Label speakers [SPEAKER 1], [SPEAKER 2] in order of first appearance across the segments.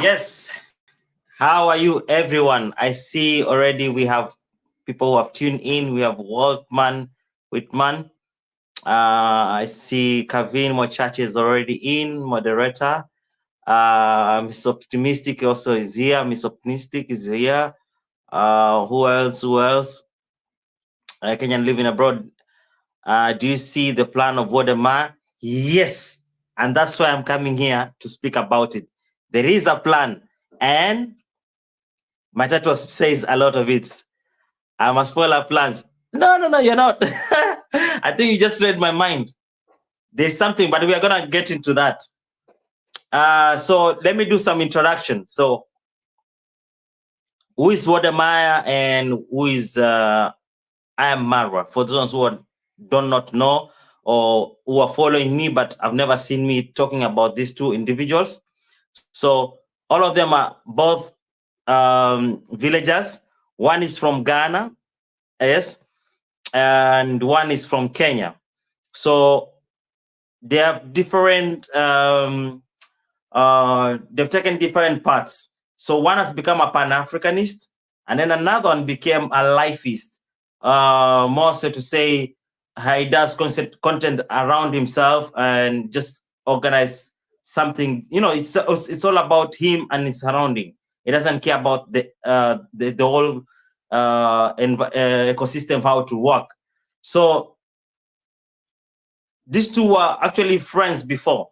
[SPEAKER 1] Yes. How are you, everyone? I see already we have people who have tuned in. We have Waltman Whitman. I see Kavin Mochache is already in, moderator. Miss Optimistic also is here. Miss Optimistic is here. Who else? Kenyan living abroad. Do you see the plan of Wode? Yes. And that's why I'm coming here to speak about it. There is a plan. And Matatu says a lot of it. I must spoil our plans. No, you're not. I think you just read my mind. There's something, but we are going to get into that. So let me do some introduction. So who is Wode and who is Iam Marwa? For those who do not know or who are following me, but have never seen me talking about these two individuals. So all of them are both villagers. One is from Ghana, yes, and one is from Kenya. So they have different, they've taken different paths. So one has become a Pan-Africanist, and then another one became a lifeist. More so to say, he does content around himself and just organize something. You know, it's all about him and his surrounding. He doesn't care about the whole ecosystem, how to work. So these two were actually friends before.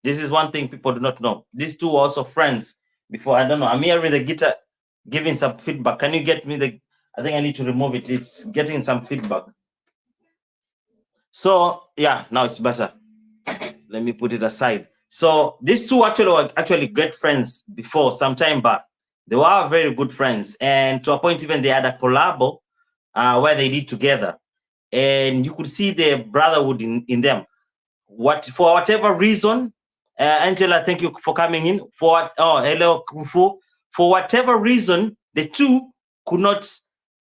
[SPEAKER 1] This is one thing people do not know. These two were also friends before. I don't know. I'm here with the guitar giving some feedback. Can you get me the... I think I need to remove it. It's getting some feedback. So yeah, now it's better. Let me put it aside. So these two actually were great friends before, some time back. They were very good friends, and to a point even they had a collab where they did together, and you could see the brotherhood in them. For whatever reason, Angela, thank you for coming in. Hello Kufu. For whatever reason, the two could not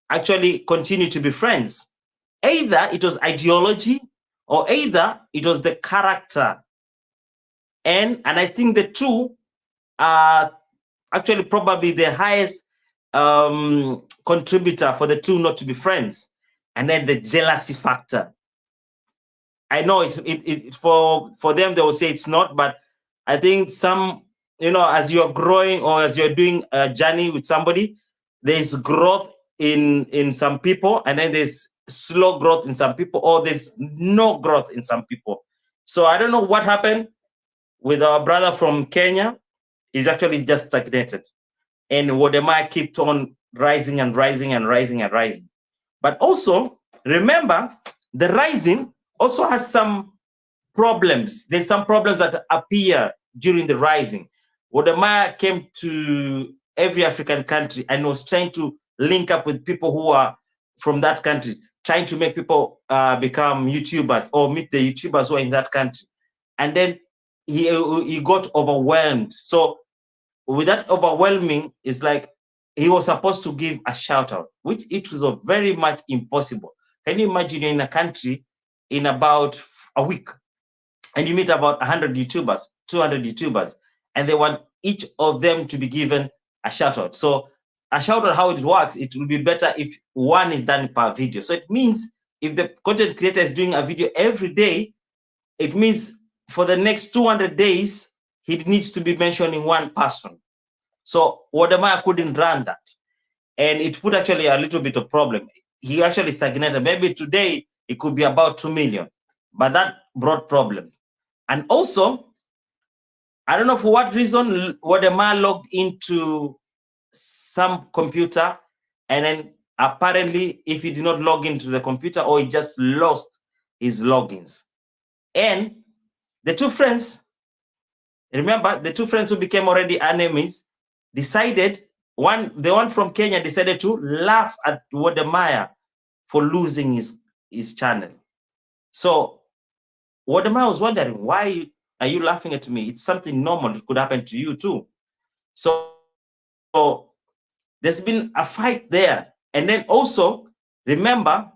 [SPEAKER 1] actually continue to be friends. Either it was ideology or either it was the character. And I think the two are actually probably the highest contributor for the two not to be friends. And then the jealousy factor. I know for them, they will say it's not, but I think some, as you're growing or as you're doing a journey with somebody, there's growth in some people, and then there's slow growth in some people, or there's no growth in some people. So I don't know what happened with our brother from Kenya. He's actually just stagnated. And Wode Ma kept on rising and rising and rising and rising. But also, remember, the rising also has some problems. There's some problems that appear during the rising. Wode Ma came to every African country and was trying to link up with people who are from that country, trying to make people become YouTubers or meet the YouTubers who are in that country. And then he got overwhelmed. So with that overwhelming, it's like he was supposed to give a shout out, which it was very much impossible. Can you imagine you're in a country in about a week and you meet about 100 YouTubers, 200 YouTubers, and they want each of them to be given a shout out. So a shout out, how it works, it will be better if one is done per video. So it means if the content creator is doing a video every day, it means for the next 200 days, he needs to be mentioning one person. So Wode Ma couldn't run that. And it put actually a little bit of problem. He actually stagnated. Maybe today it could be about 2 million, but that brought problem. And also, I don't know for what reason, Wode Ma logged into some computer, and then apparently if he did not log into the computer, or he just lost his logins. And the two friends, remember, the two friends who became already enemies, decided, the one from Kenya decided to laugh at Wode Ma for losing his channel. So Wode Ma was wondering, why are you laughing at me? It's something normal. It could happen to you too. So there's been a fight there. And then also, remember,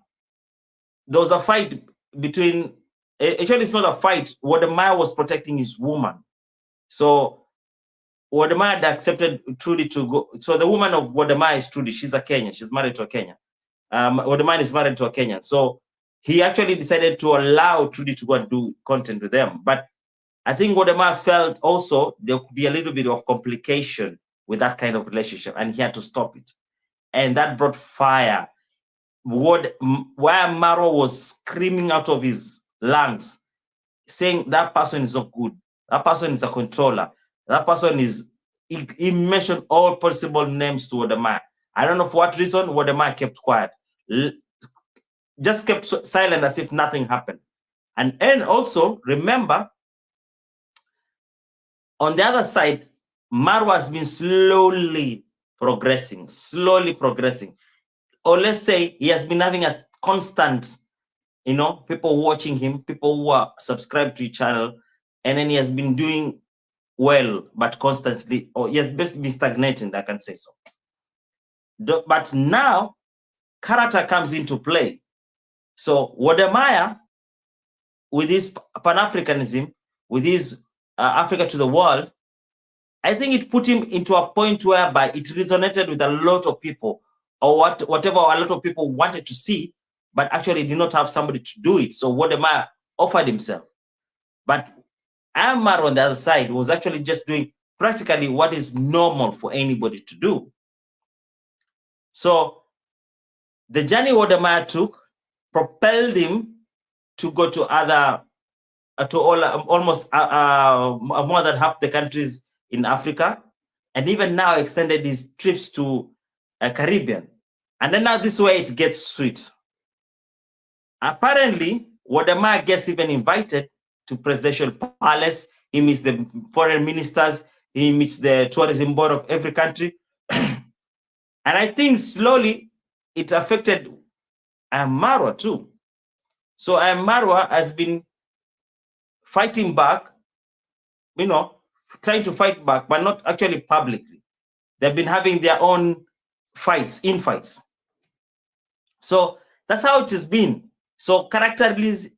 [SPEAKER 1] there was a fight between, actually it's not a fight, Wode Ma was protecting his woman. So Wode Ma had accepted Trudy to go. So the woman of Wode Ma is Trudy. She's a Kenyan. She's married to a Kenyan. Wode Ma is married to a Kenyan. So he actually decided to allow Trudy to go and do content with them. But I think Wode Ma felt also there could be a little bit of complication with that kind of relationship, and he had to stop it. And that brought fire. Iam Marwa was screaming out of his lungs, saying that person is not good. That person is a controller. That person is, he mentioned all possible names to Wode Ma. I don't know for what reason Wode Ma kept quiet. Just kept silent as if nothing happened. And also, remember, on the other side, Marwa has been slowly progressing. Or let's say he has been having a constant, people watching him, people who are subscribed to his channel, and then he has been doing well, but constantly, or he has been stagnating, I can say so. But now, character comes into play. So Wode Ma, with his Pan-Africanism, with his Africa to the world, I think it put him into a point whereby it resonated with a lot of people, or whatever a lot of people wanted to see, but actually did not have somebody to do it. So Wode Ma offered himself. But Iam Marwa on the other side was actually just doing practically what is normal for anybody to do. So the journey Wode Ma took propelled him to go to almost more than half the countries in Africa, and even now extended his trips to Caribbean. And then now this way it gets sweet. Apparently, Wode Ma gets even invited to presidential palace. He meets the foreign ministers. He meets the tourism board of every country. And I think slowly it affected Iam Marwa too. So Iam Marwa has been fighting back, trying to fight back, but not actually publicly. They've been having their own fights, infights. So that's how it has been. So character release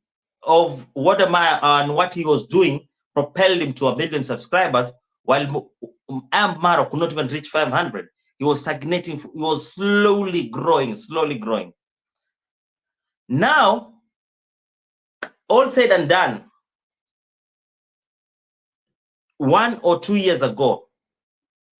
[SPEAKER 1] of Wode and what he was doing propelled him to 1 million subscribers, while Iam Marwa could not even reach 500. He was stagnating. He was slowly growing, slowly growing. Now, all said and done, 1 or 2 years ago,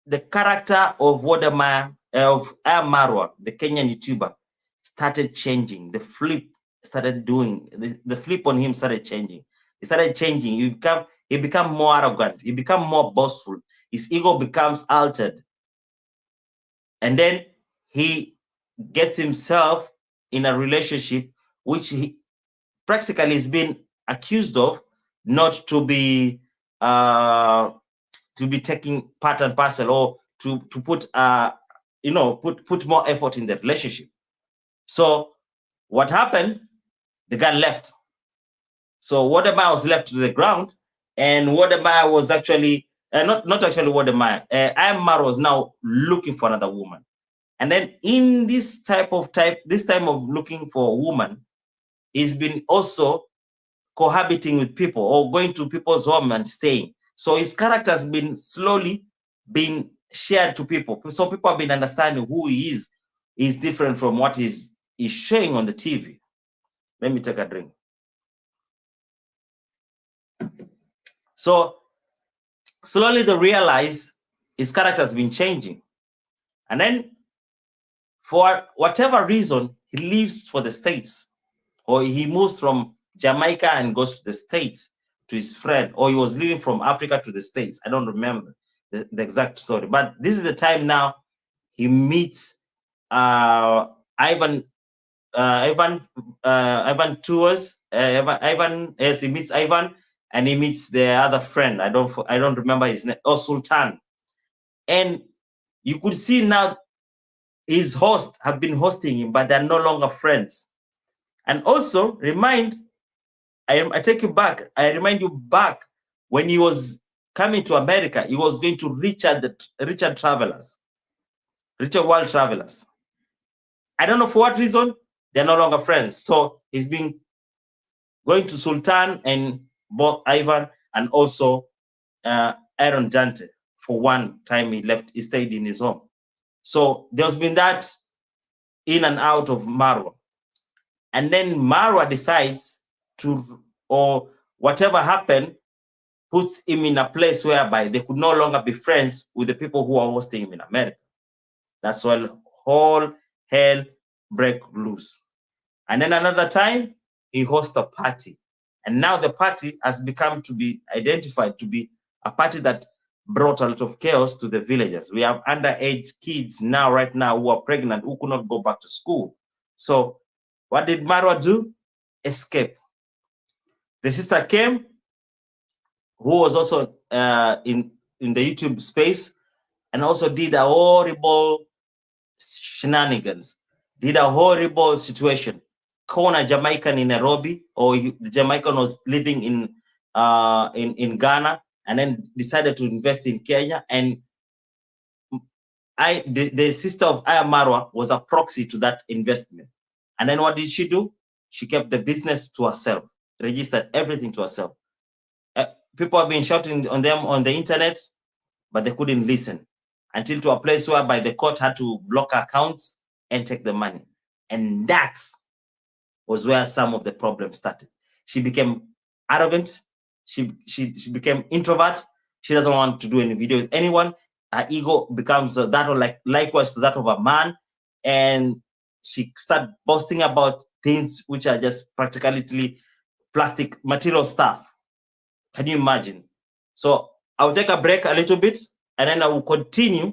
[SPEAKER 1] the character of Iam Marwa, the Kenyan YouTuber, started changing. The flip started doing, the flip on him started changing. He started changing. He became more arrogant. He became more boastful. His ego becomes altered. And then he gets himself in a relationship which he practically is being accused of not to be taking part and parcel, or to put put more effort in the relationship. So what happened? The guy left. So Wode was left to the ground, and Wode was actually not actually Wode. Iam Marwa was now looking for another woman. And then in this time of looking for a woman, he's been also cohabiting with people or going to people's home and staying. So his character has been slowly being shared to people. So people have been understanding who he is different from what he's showing on the TV. Let me take a drink. So slowly they realize his character has been changing. And then for whatever reason, he leaves for the States, or he moves from Jamaica and goes to the States to his friend, or he was living from Africa to the States. I don't remember the exact story, but this is the time now he meets Ivan Tours. Yes, he meets Ivan, and he meets the other friend. I don't remember his name. Oh, Sultan. And you could see now his host have been hosting him, but they're no longer friends. And also I take you back. I remind you back when he was coming to America, he was going to Richard World Travelers. I don't know for what reason, they're no longer friends. So he's been going to Sultan and both Ivan and also Aaron Jante. For one time he stayed in his home. So there's been that in and out of Marwa. And then Marwa decides to, or whatever happened, puts him in a place whereby they could no longer be friends with the people who are hosting him in America. That's why all hell break loose. And then another time, he hosts a party. And now the party has become to be identified to be a party that brought a lot of chaos to the villagers. We have underage kids right now who are pregnant, who could not go back to school. So what did Marwa do? Escape. The sister came, who was also in the YouTube space, and also did a horrible shenanigans, did a horrible situation. Called a Jamaican in Nairobi, or the Jamaican was living in Ghana, and then decided to invest in Kenya. And the sister of Iam Marwa was a proxy to that investment. And then what did she do? She kept the business to herself, registered everything to herself. People have been shouting on them on the internet, but they couldn't listen until to a place whereby the court had to block accounts and take the money. And that was where some of the problems started. She became arrogant. She became introvert. She doesn't want to do any video with anyone. Her ego becomes that, or likewise to that of a man. And she started boasting about things which are just practically plastic material stuff. Can you imagine? So I'll take a break a little bit, and then I will continue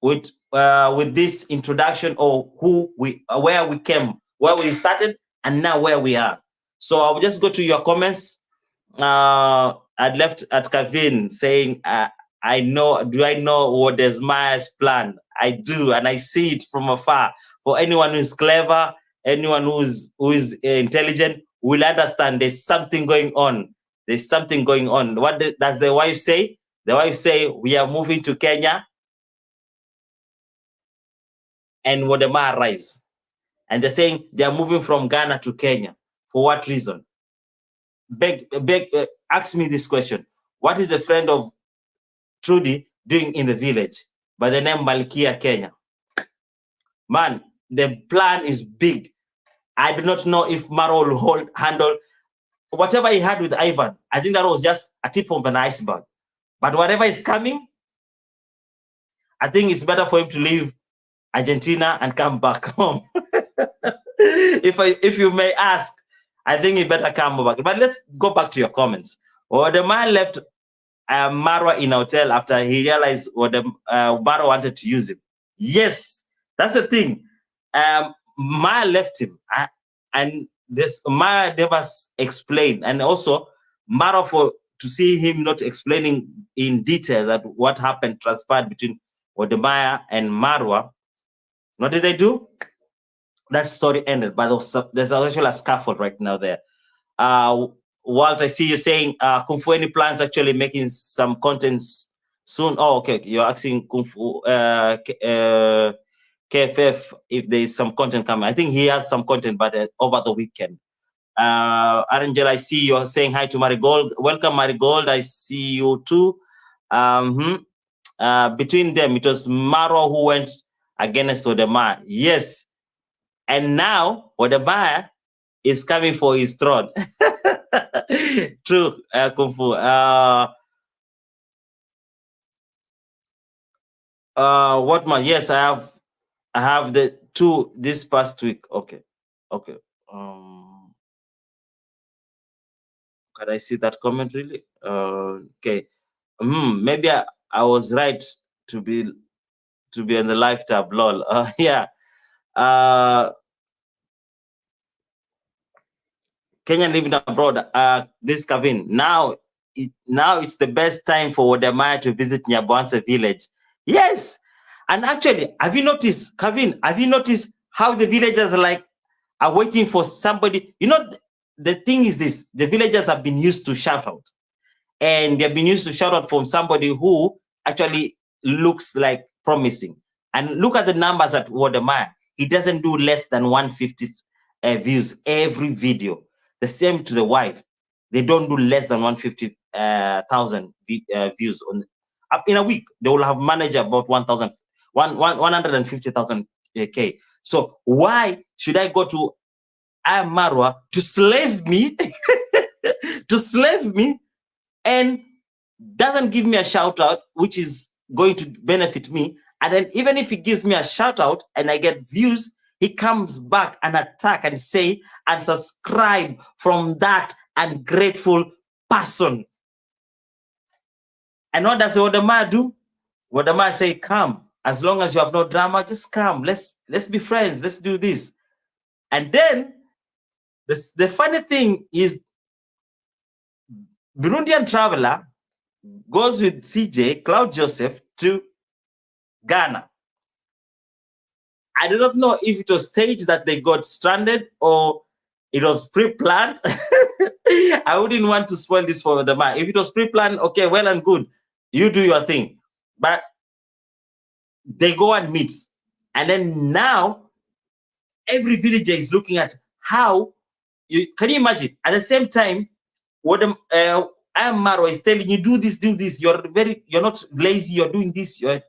[SPEAKER 1] with this introduction of where we came, where we started, and now where we are. So I'll just go to your comments. I'd left at Kevin saying, do I know what is Maya's plan? I do, and I see it from afar. For anyone who's clever, anyone who is intelligent, will understand there's something going on. There's something going on. What does the wife say? The wife say, we are moving to Kenya, and Wode arrives. and they're saying they are moving from Ghana to Kenya. For what reason? Ask me this question. What is the friend of Trudy doing in the village by the name Malkia Kenya? Man, the plan is big. I do not know if Marwa will handle whatever he had with Ivan. I think that was just a tip of an iceberg. But whatever is coming, I think it's better for him to leave Argentina and come back home. If you may ask, I think he better come back. But let's go back to your comments. Well, the man left Marwa in a hotel after he realized what Marwa wanted to use him. Yes, that's the thing. Marwa left him, and this Marwa never explained, and also Marwa to see him not explaining in detail that what happened transpired between Wode and Marwa. What did they do? That story ended, but there's actually a scaffold right now there. Walt, I see you saying Kung Fu any plans actually making some contents soon. Oh, okay. You're asking Kung Fu KFF if there is some content coming. I think he has some content, but over the weekend. Arangel, I see you're saying hi to Marigold. Welcome, Marigold. I see you too. Between them, it was Marwa who went against Wode. Yes. And now Wode is coming for his throne. True, Kung Fu. What man? Yes, I have the two this past week. Okay. Can I see that comment really? Okay. Maybe I was right to be on the live tab. Lol. Yeah. Kenyan living abroad. This is Kevin. Now it's the best time for Wode to visit Nyabwanse village. Yes. And actually, have you noticed, Kevin, how the villagers are waiting for somebody? You know, the thing is this, the villagers have been used to shout out. And they've been used to shout out from somebody who actually looks like promising. And look at the numbers at Wode. He doesn't do less than 150 views every video. The same to the wife. They don't do less than 150,000 views in a week. They will have managed about 150,000 K. So why should I go to Iam Marwa to slave me, and doesn't give me a shout out, which is going to benefit me? And then even if he gives me a shout out and I get views, he comes back and attack and say and subscribe from that ungrateful person. And what does Wode do? Wode say, come. As long as you have no drama, just come. Let's be friends. Let's do this. And then the funny thing is, Burundian traveler goes with CJ, Cloud Joseph, to Ghana. I do not know if it was staged that they got stranded or it was pre-planned. I wouldn't want to spoil this for the man. If it was pre-planned, okay, well and good. You do your thing. But they go and meet. And then now, every villager is looking at how, can you imagine? At the same time, what Iam Marwa is telling you, do this. You're not lazy, you're doing this, you're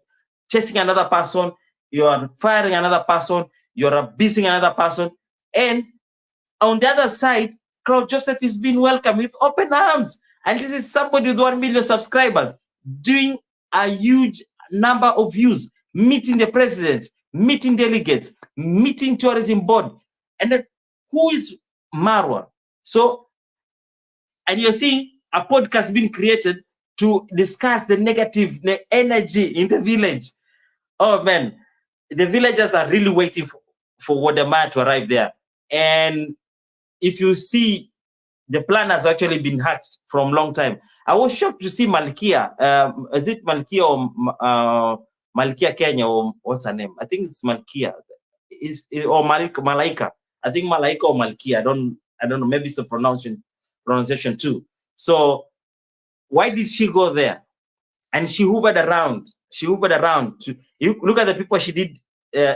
[SPEAKER 1] chasing another person, you're firing another person, you're abusing another person. And on the other side, Cloud Joseph is being welcomed with open arms. And this is somebody with 1 million subscribers doing a huge number of views, meeting the president, meeting delegates, meeting tourism board. And then who is Marwa? So, and you're seeing a podcast being created to discuss the negative energy in the village. Oh man, the villagers are really waiting for Wode to arrive there. And if you see, the plan has actually been hacked from long time. I was shocked to see Malkia. Is it Malkia or Malkia Kenya, or what's her name? I think it's Malkia. Or Malaika. I think Malaika or Malkia. I don't know. Maybe it's the pronunciation too. So why did she go there? And she hovered around. You look at the people she did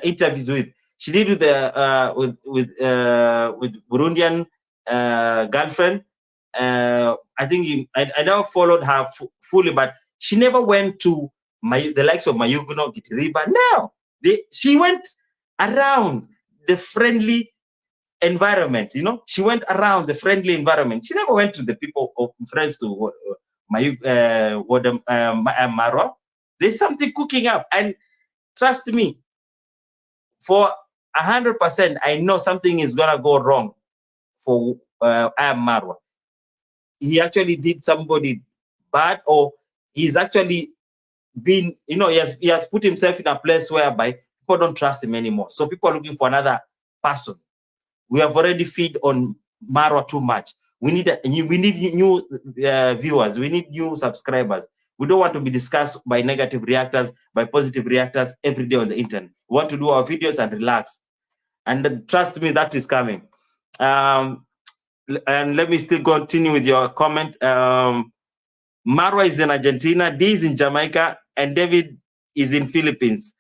[SPEAKER 1] interviews with. She did with the with Burundian girlfriend. I think I never followed her fully, but she never went to the likes of Mayuguno, Gitiriba. No, she went around the friendly environment. You know, she went around the friendly environment. She never went to the people of friends to Wode Marwa. There's something cooking up, and trust me, for 100%, I know something is gonna go wrong for Iam Marwa. He actually did somebody bad, or he's actually been, you know, he has put himself in a place whereby people don't trust him anymore. So people are looking for another person. We have already feed on Marwa too much. We need new viewers. We need new subscribers. We don't want to be discussed by negative reactors, by positive reactors every day on the internet. We want to do our videos and relax. And trust me, that is coming. And let me still continue with your comment. Marwa is in Argentina, D is in Jamaica, and David is in Philippines.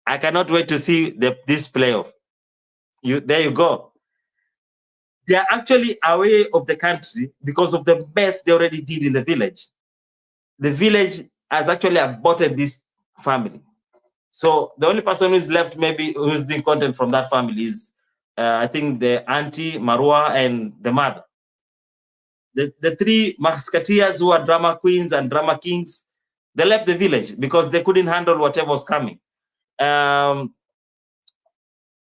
[SPEAKER 1] I cannot wait to see this playoff. There you go. They are actually away of the country because of the best they already did in the village. The village has actually aborted this family. So the only person who's left, maybe who's doing content from that family, is I think the auntie, Marwa, and the mother. The three musketeers who are drama queens and drama kings, they left the village because they couldn't handle whatever was coming.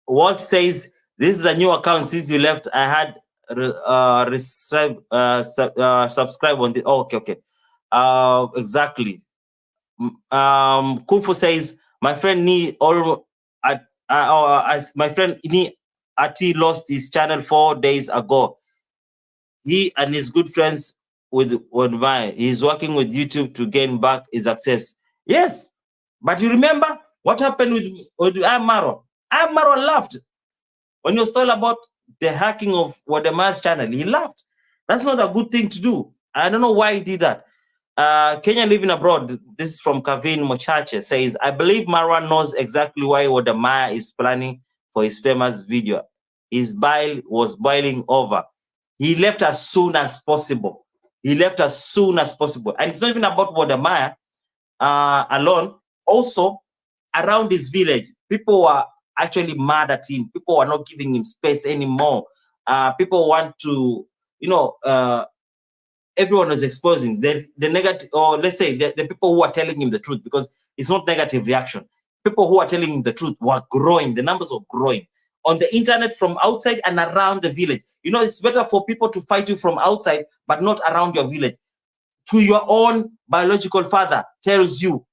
[SPEAKER 1] Walt says, this is a new account since you left. I had subscribe on the, oh, okay. Exactly. Kufu says, my friend my friend Ni Ati lost his channel 4 days ago. He and his good friends with Wode, he's working with YouTube to gain back his access. Yes, but you remember what happened with Iam Marwa? Iam Marwa laughed when you was told about the hacking of Wode's channel. He laughed. That's not a good thing to do. I don't know why he did that. Kenya living abroad, this is from Kavin Mochache, says, I believe Marwa knows exactly why Wode is planning for his famous video. His bile was boiling over. He left as soon as possible. He left as soon as possible. And it's not even about Wode alone. Also, around his village, people were actually mad at him. People were not giving him space anymore. People want to, you know, everyone was exposing the negative, or let's say the people who are telling him the truth, because it's not negative reaction. People who are telling him the truth were growing. The numbers were growing on the internet, from outside and around the village. You know, it's better for people to fight you from outside, but not around your village. To your own biological father tells you,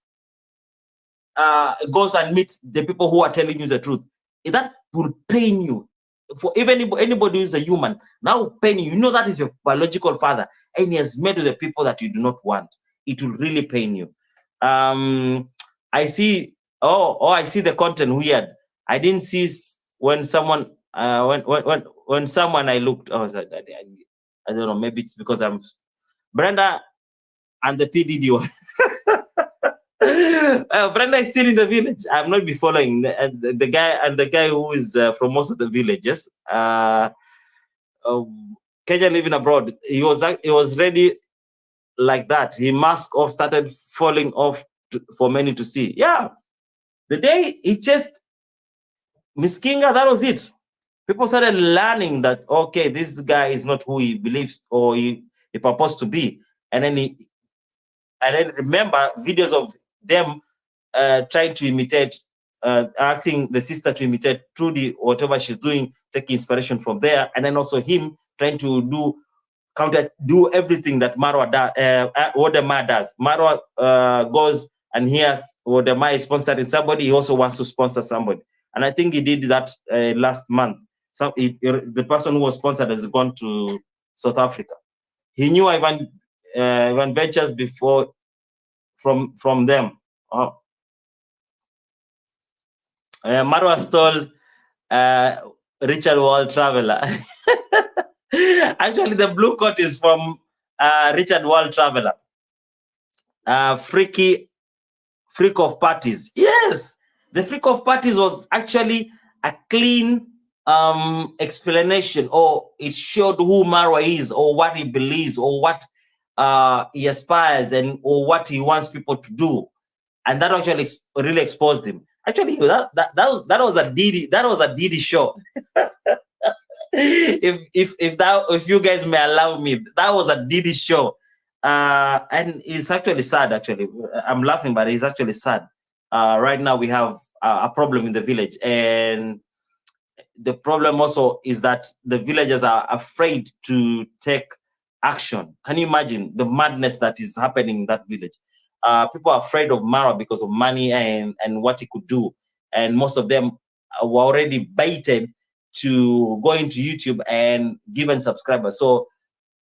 [SPEAKER 1] goes and meets the people who are telling you the truth. That will pain you. For even anybody who is a human, that will pain you. You know that is your biological father, and he has met with the people that you do not want. It will really pain you. I see. I see the content weird. I didn't see when someone when someone I looked. Oh, I don't know. Maybe it's because I'm Brenda and the PDD one. Brenda is still in the village. I'm not be following the guy who is from most of the villages. Kenya living abroad. He was ready like that. He mask off, started falling off for many to see. Yeah, the day he just Miss Kinga, that was it. People started learning that, okay, this guy is not who he believes or he purposed to be. And then remember videos of them trying to imitate, asking the sister to imitate Trudy, whatever she's doing, take inspiration from there. And then also him trying to do everything that Marwa Wode does. Marwa goes and hears Wode is sponsoring somebody, he also wants to sponsor somebody. And I think he did that last month. So the person who was sponsored has gone to South Africa. He knew Ivan Ventures before from them. Oh. Marwa stole Richard World Traveler. Actually, the blue coat is from Richard World Traveler. Freak of parties. Yes, the freak of parties was actually a clean explanation, or it showed who Marwa is, or what he believes, or what he aspires, and or what he wants people to do, and that actually really exposed him. Actually, that was a Didi show. if you guys may allow me, that was a Didi show, and it's actually sad. Actually, I'm laughing, but it's actually sad. Right now, we have a problem in the village, and the problem also is that the villagers are afraid to take action. Can you imagine the madness that is happening in that village? People are afraid of Mara because of money and what he could do, and most of them were already baited to go into YouTube and given subscribers. So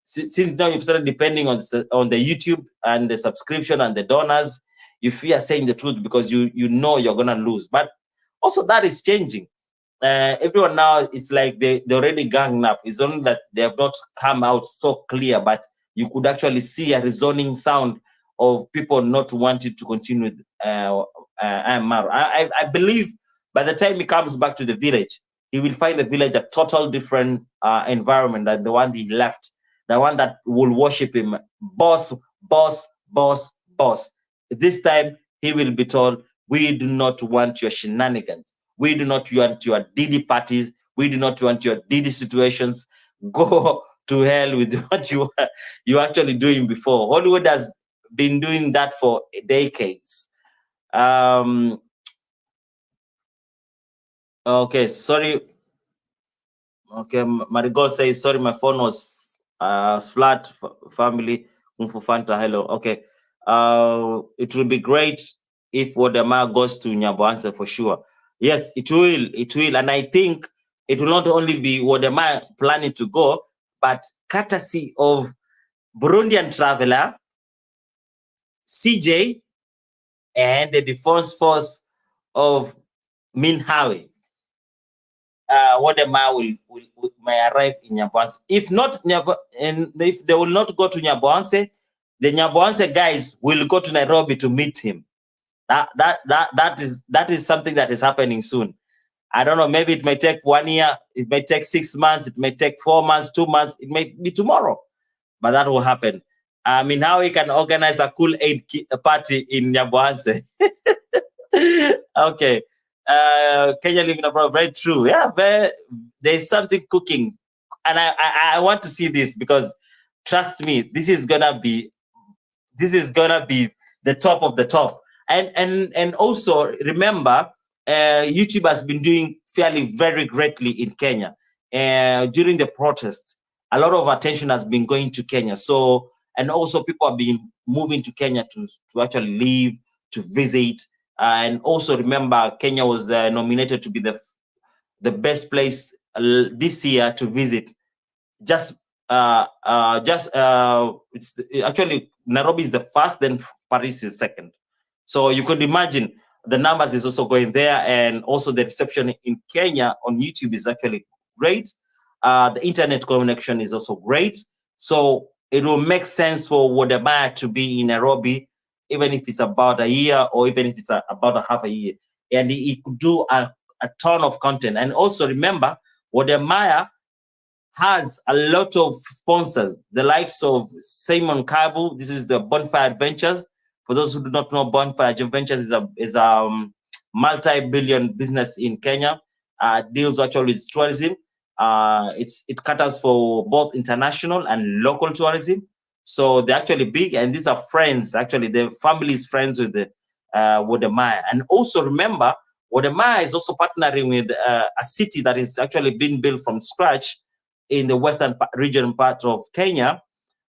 [SPEAKER 1] since now you've started depending on the YouTube and the subscription and the donors, you fear saying the truth because you know you're gonna lose. But also that is changing. Everyone now, it's like they're already ganging up. It's only that they have not come out so clear, but you could actually see a resounding sound of people not wanting to continue with Iam Marwa. I believe by the time he comes back to the village, he will find the village a total different environment than the one he left, the one that will worship him, boss, boss, boss, boss. This time he will be told, we do not want your shenanigans. We do not want your Didi parties. We do not want your Didi situations. Go to hell with what you actually doing before. Hollywood has been doing that for decades. Okay, sorry. Okay, Marigold says, sorry, my phone was flat. Family, Fanta, hello. Okay. It will be great if Wode Ma goes to Nyaboanse for sure. Yes, it will. It will. And I think it will not only be Wode Ma planning to go, but courtesy of Burundian traveler, CJ, and the defense force of Minhawi. Wode Ma may arrive in Nyaboanse. If not, and if they will not go to Nyaboanse, the Nyaboanse guys will go to Nairobi to meet him. That is something that is happening soon. I don't know, maybe it may take 1 year, it may take 6 months, it may take 4 months, 2 months, it may be tomorrow, but that will happen. I mean, how we can organize a cool aid party in Nyaboanse. Okay. Kenya living abroad, very true. Yeah, there's something cooking. And I want to see this because trust me, this is gonna be the top of the top. And also remember, YouTube has been doing very greatly in Kenya. During the protest, a lot of attention has been going to Kenya. So, and also people have been moving to Kenya to actually live, to visit. And also remember, Kenya was nominated to be the best place this year to visit. It's actually Nairobi is the first, then Paris is second. So you could imagine the numbers is also going there, and also the reception in Kenya on YouTube is actually great. The internet connection is also great. So it will make sense for Wode Ma to be in Nairobi, even if it's about a year or even if it's about a half a year. And he could do a ton of content. And also remember, Wode Ma has a lot of sponsors, the likes of Simon Kabu. This is the Bonfire Adventures. For those who do not know, Bonfire Adventures is a multi-billion business in Kenya. Deals actually with tourism. It caters for both international and local tourism. So they're actually big, and these are friends. Actually, the family is friends with the Wode Ma. And also remember, Wode Ma is also partnering with a city that is actually being built from scratch in the western region part of Kenya.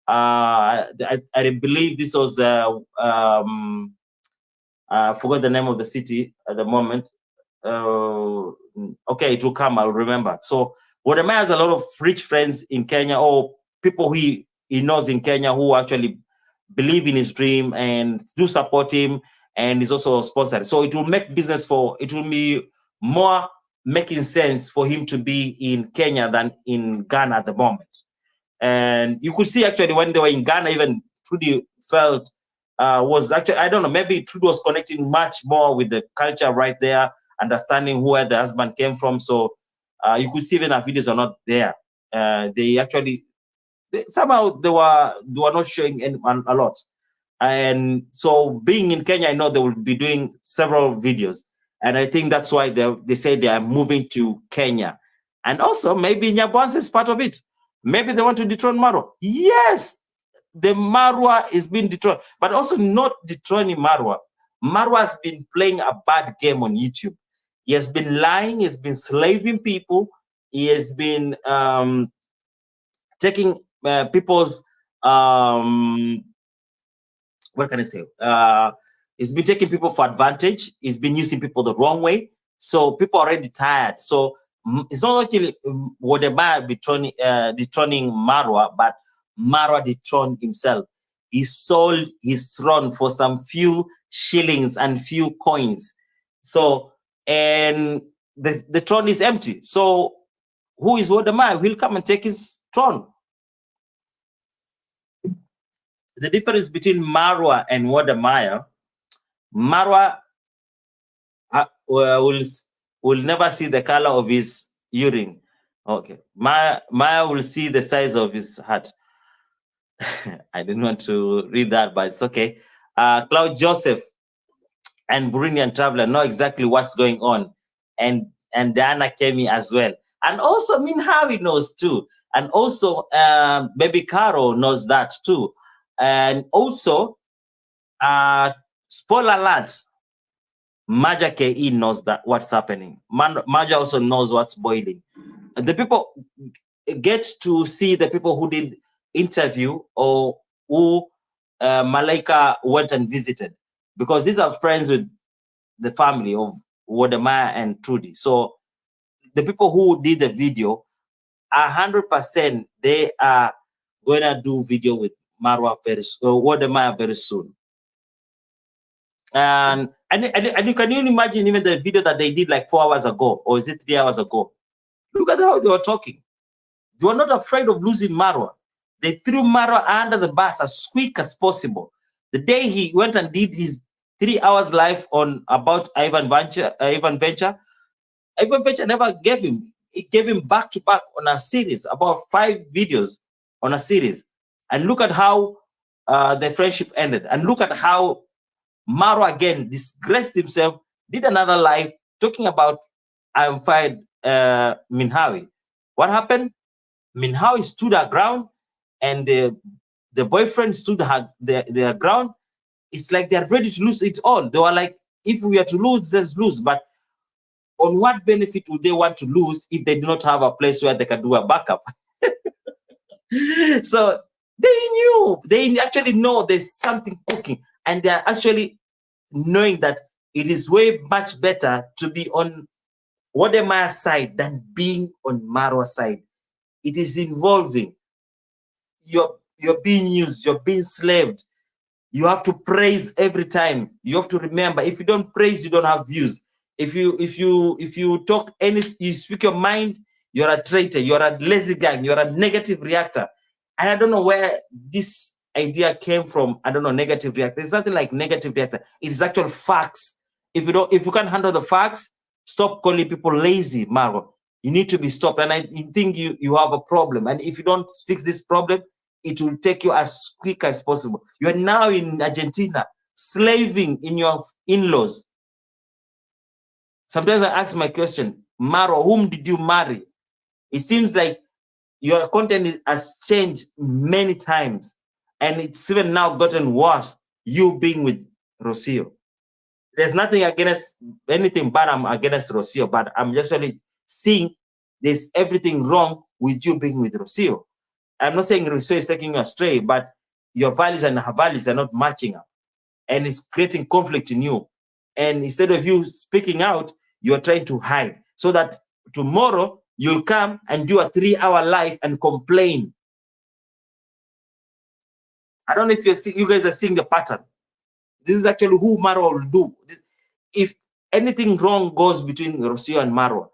[SPEAKER 1] I believe this was I forgot the name of the city at the moment. Okay, it will come, I'll remember. So Wode Ma has a lot of rich friends in Kenya, or people he knows in Kenya who actually believe in his dream and do support him, and is also sponsored. So it will make business it will be more making sense for him to be in Kenya than in Ghana at the moment. And you could see actually when they were in Ghana, even Trudy felt was actually, I don't know, maybe Trudy was connecting much more with the culture right there, understanding where the husband came from. So you could see even our videos are not there. They actually somehow they were not showing a lot. And so being in Kenya, I know they will be doing several videos. And I think that's why they say they are moving to Kenya. And also maybe Nyabwanza is part of it. Maybe they want to dethrone Marwa. Yes, the Marwa is being dethroned, but also not dethroning Marwa. Marwa has been playing a bad game on YouTube. He has been lying. He has been slaving people. He has been taking people's what can I say? He's been taking people for advantage. He's been using people the wrong way. So people are already tired. So it's not actually Wode dethroning Marwa, but Marwa dethroned himself. He sold his throne for some few shillings and few coins. So, and the throne is empty. So who is Wode? He'll come and take his throne. The difference between Marwa and Wode, Marwa will never see the color of his urine. Okay, Maya will see the size of his heart. I didn't want to read that, but it's okay. Cloud Joseph and Burundian Traveler know exactly what's going on, and Diana Kemi as well, and also Minhawi knows too, and also Baby Caro knows that too. And also, spoiler alert, Maja KE knows that what's happening. Maja also knows what's boiling. And the people get to see the people who did interview or who Malaika went and visited, because these are friends with the family of Wodemaya and Trudy. So the people who did the video, 100% they are going to do video with Marwa Wodemaya very soon. And you can even imagine even the video that they did like 4 hours ago, or is it 3 hours ago? Look at how they were talking. They were not afraid of losing Marwa. They threw Marwa under the bus as quick as possible. The day he went and did his 3 hours live on about Ivan Venture never gave him. It gave him back to back on a series, about 5 videos on a series. And look at how the friendship ended. And look at how Marwa again disgraced himself, did another live talking about I am fired Minhawi. What happened? Minhawi stood her ground, and the boyfriend stood their ground. It's like they're ready to lose it all. They were like, if we are to lose, let's lose. But on what benefit would they want to lose if they do not have a place where they can do a backup? So they actually know there's something cooking, and they're actually knowing that it is way much better to be on Wodemaya's side than being on Marwa's side. It is involving, you're being used, you're being slaved. You have to praise every time. You have to remember, if you don't praise, you don't have views. If you talk anything, you speak your mind, you're a traitor, you're a lazy guy, you're a negative reactor. And I don't know where this idea came from. I don't know, negative reactor. There's nothing like negative reactor. It is actual facts. If you can't handle the facts, stop calling people lazy, Marwa. You need to be stopped. And I think you have a problem. And if you don't fix this problem, it will take you as quick as possible. You are now in Argentina, slaving in your in-laws. Sometimes I ask my question, Marwa, whom did you marry? It seems like your content has changed many times, and it's even now gotten worse, you being with Rocio. There's nothing against anything bad I'm against Rocio, but I'm just really seeing there's everything wrong with you being with Rocio. I'm not saying Rocio is taking you astray, but your values and her values are not matching up, and it's creating conflict in you. And instead of you speaking out, you're trying to hide, so that tomorrow you'll come and do a 3-hour live and complain. I don't know if you guys are seeing the pattern. This is actually who Marwa will do. If anything wrong goes between Rocio and Marwa,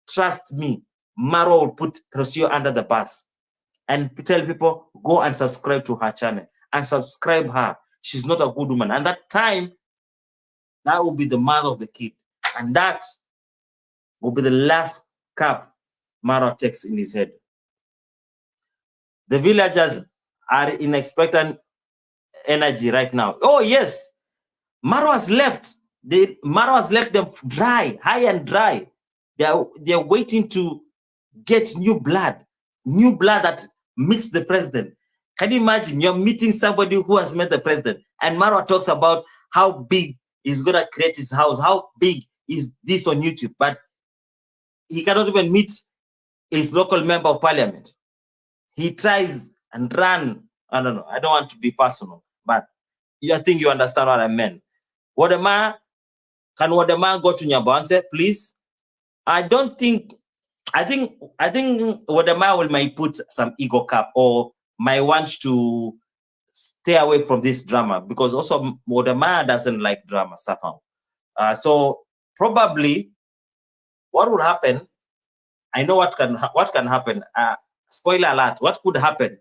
[SPEAKER 1] trust me, Marwa will put Rocio under the bus and tell people, go and subscribe to her channel and subscribe her. She's not a good woman. And that time, that will be the mother of the kid. And that will be the last cap Marwa takes in his head. The villagers are in expectant energy right now. Oh yes, Marwa's left. Marwa's left them dry, high and dry. They're waiting to get new blood that meets the president. Can you imagine you're meeting somebody who has met the president, and Marwa talks about how big he's gonna create his house, how big is this on YouTube, but he cannot even meet his local member of parliament. He tries and run. I don't know. I don't want to be personal, but I think you understand what I meant. Wode Ma, can Wode Ma go to Nyabohanse, please? I think Wode Ma might put some ego cap or might want to stay away from this drama, because also Wode Ma doesn't like drama somehow. So probably what would happen, I know what can happen. Spoiler alert, what could happen?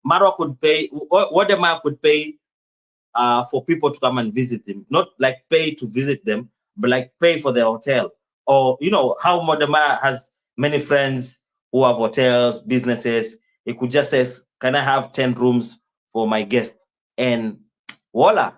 [SPEAKER 1] Marwa could pay, Wode Ma could pay for people to come and visit him. Not like pay to visit them, but like pay for their hotel. Or, you know, how Wode Ma has many friends who have hotels, businesses. He could just say, can I have 10 rooms for my guests? And voila,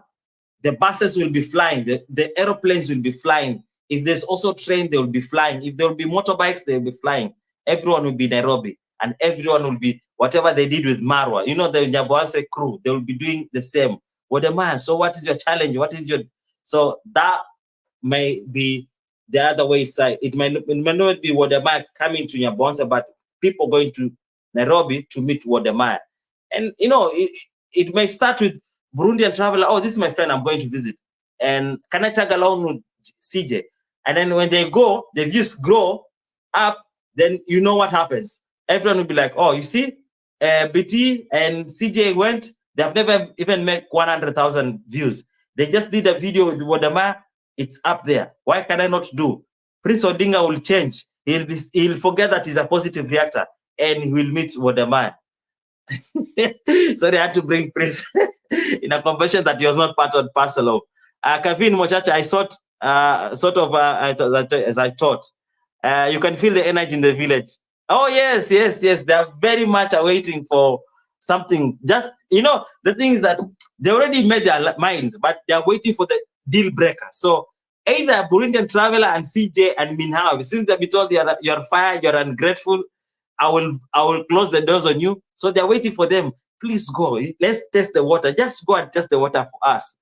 [SPEAKER 1] the buses will be flying. The aeroplanes will be flying. If there's also train, they will be flying. If there will be motorbikes, they will be flying. Everyone will be Nairobi. And everyone will be, whatever they did with Marwa, you know, the Nyabohanse crew, they will be doing the same. Wode Ma, so what is your challenge? What is your... So that may be the other way side. It may not be Wode Ma coming to Nyabohanse, but people going to Nairobi to meet Wode Ma. And, you know, it may start with Burundian traveler. Oh, this is my friend, I'm going to visit. And can I tag along with CJ? And then when they go, the views grow up, then you know what happens. Everyone will be like, oh, you see, BT and CJ went, they have never even made 100,000 views. They just did a video with Wode Ma, it's up there. Why can I not do? Prince Odinga will change. He'll forget that he's a positive reactor and he will meet Wode Ma. So they had to bring Prince in a convention that he was not part and parcel of. Kevin Mochacha, I thought, as I thought, you can feel the energy in the village. Oh, yes. They are very much awaiting for something. Just, you know, the thing is that they already made their mind, but they are waiting for the deal breaker. So either Burundian traveler and CJ and Minhao, since they've been told you're fired, you're ungrateful, I will close the doors on you. So they're waiting for them. Please go. Let's test the water. Just go and test the water for us.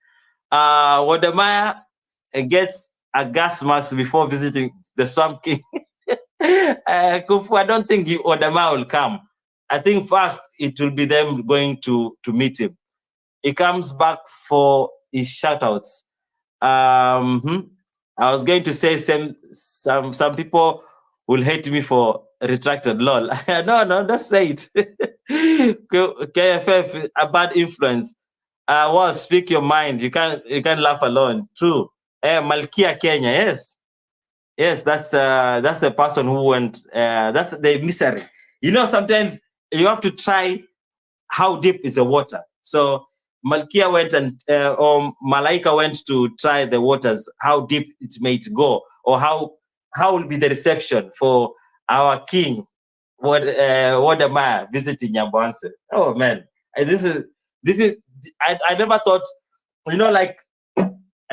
[SPEAKER 1] Wode Ma gets a gas mask before visiting the Swamp King. Kufu, I don't think Wode Ma will come. I think first it will be them going to meet him. He comes back for his shoutouts. I was going to say some people will hate me for retracted lol. No, don't say it. KFF, a bad influence. Well, speak your mind. You can't laugh alone. True. Malkia Kenya, yes, that's the person who went. That's the misery. You know, sometimes you have to try how deep is the water. So Malkia went and or Malaika went to try the waters, how deep it may go, or how will be the reception for our king, Wode Ma visiting Nyabohanse. Oh man, this is I never thought, you know, like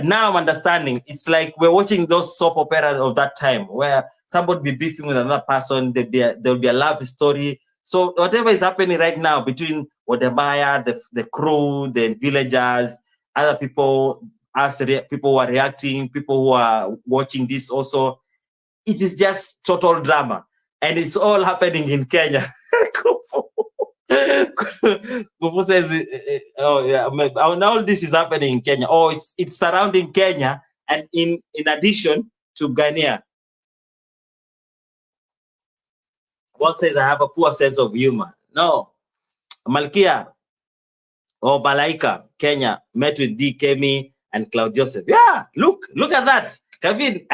[SPEAKER 1] now I'm understanding. It's like we're watching those soap operas of that time where somebody be beefing with another person, there'll be a love story. So whatever is happening right now between Wode Ma, the crew, the villagers, other people, people who are reacting, people who are watching this also, it is just total drama. And it's all happening in Kenya. Kufu says, oh yeah, now this is happening in Kenya. Oh, it's surrounding Kenya, and in addition to Ghana. One says I have a poor sense of humor. No, Malkia or Malaika, Kenya, met with D. Kemi and Cloud Joseph. Yeah, look at that, Kevin.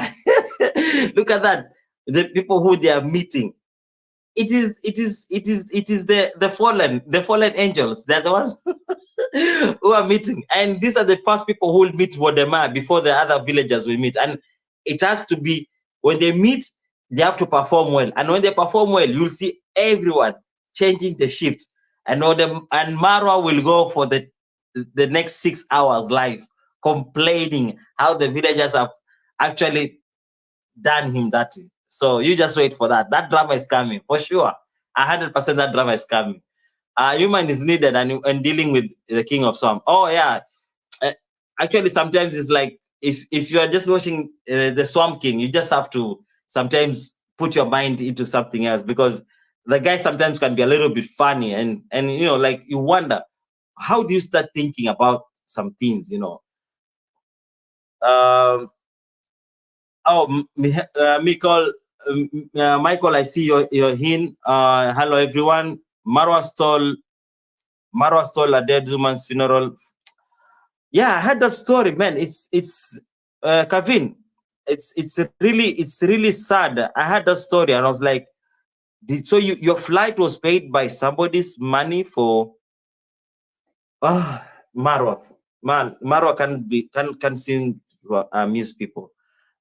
[SPEAKER 1] Look at that. The people who they are meeting. It is the fallen angels. They're the ones who are meeting, and these are the first people who will meet Wode Ma before the other villagers will meet. And it has to be when they meet, they have to perform well. And when they perform well, you'll see everyone changing the shift. And Marwa will go for the next 6 hours live, complaining how the villagers have actually done him dirty. So you just wait for that. That drama is coming for sure. 100% that drama is coming. Human is needed and dealing with the king of swamp. Oh yeah, actually sometimes it's like if you are just watching the Swamp King, you just have to sometimes put your mind into something else, because the guy sometimes can be a little bit funny, and you know, like, you wonder, how do you start thinking about some things, you know? Michael, Michael, I see your hint. Hello everyone. Marwa stole a dead woman's funeral. Yeah, I heard that story, man. It's Kevin. It's really sad. I heard that story and I was like, so your flight was paid by somebody's money for? Marwa, man, Marwa can sing amuse people.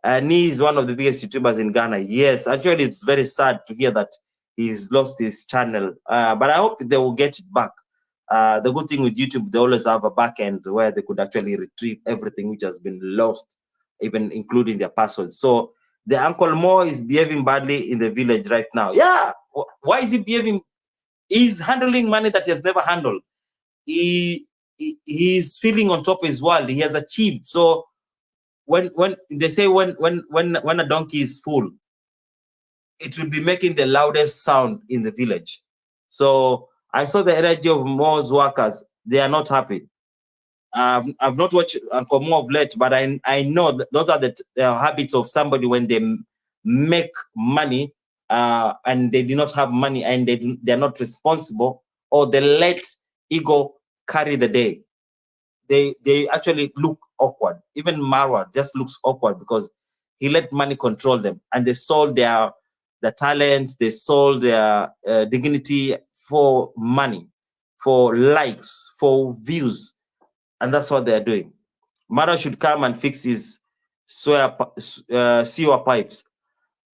[SPEAKER 1] And he is one of the biggest YouTubers in Ghana. Yes, actually, it's very sad to hear that he's lost his channel. But I hope they will get it back. The good thing with YouTube, they always have a back end where they could actually retrieve everything which has been lost, even including their passwords. So the Uncle Mo is behaving badly in the village right now. Yeah, why is he behaving? He's handling money that he has never handled. He's feeling on top of his world. He has achieved. So when they say when a donkey is full, it will be making the loudest sound in the village. So I saw the energy of Mo's workers. They are not happy. I've not watched Uncle Mo of late, but I know that those are the habits of somebody when they make money and they do not have money and they're not responsible, or they let ego carry the day. They actually look awkward. Even Marwa just looks awkward because he let money control them, and they sold their talent, they sold their dignity for money, for likes, for views, and that's what they're doing. Marwa should come and fix his sewer pipes.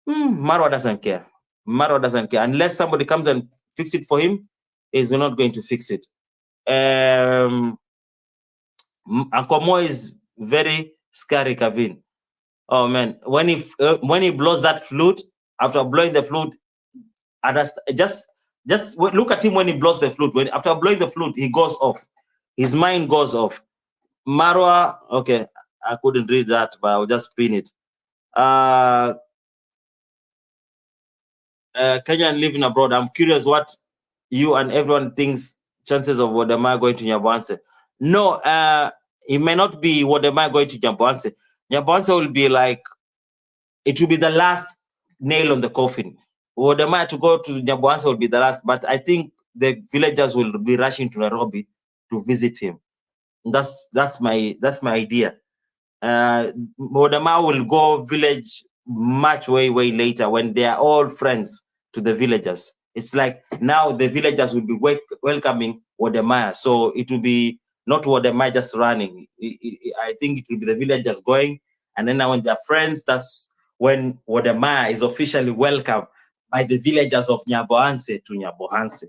[SPEAKER 1] Marwa doesn't care. Marwa doesn't care. Unless somebody comes and fix it for him, he's not going to fix it. Uncle Mo is very scary, Kevin. Oh man, when he blows that flute, after blowing the flute, just look at him when he blows the flute. When after blowing the flute, he goes off. His mind goes off. Marwa, okay, I couldn't read that, but I'll just pin it. Kenyan living abroad. I'm curious what you and everyone thinks chances of Wode Ma going to Nyabohanse. No, it may not be Wode Ma going to Nyabohanse. Nyabohanse will be like, it will be the last nail on the coffin. Wode Ma to go to Nyabohanse will be the last, but I think the villagers will be rushing to Nairobi to visit him. That's my idea. Wode Ma will go village much way later when they are all friends to the villagers. It's like now the villagers will be welcoming Wode Ma, so it will be not Wode Ma just running. I think it will be the villagers going, and then when they're friends, that's when Wode Ma is officially welcomed by the villagers of Nyabohanse to Nyabohanse,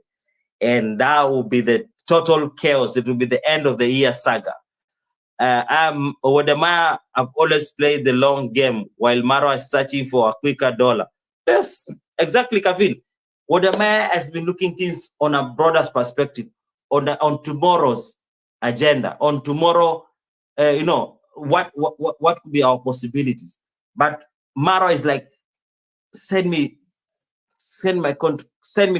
[SPEAKER 1] and that will be the total chaos. It will be the end of the year saga. Wode Ma have always played the long game while Marwa is searching for a quicker dollar. Yes, exactly, Kevin. Wode Ma has been looking things on a broader perspective, on tomorrow's agenda, on tomorrow, you know, what could be our possibilities. But Marwa is like, send me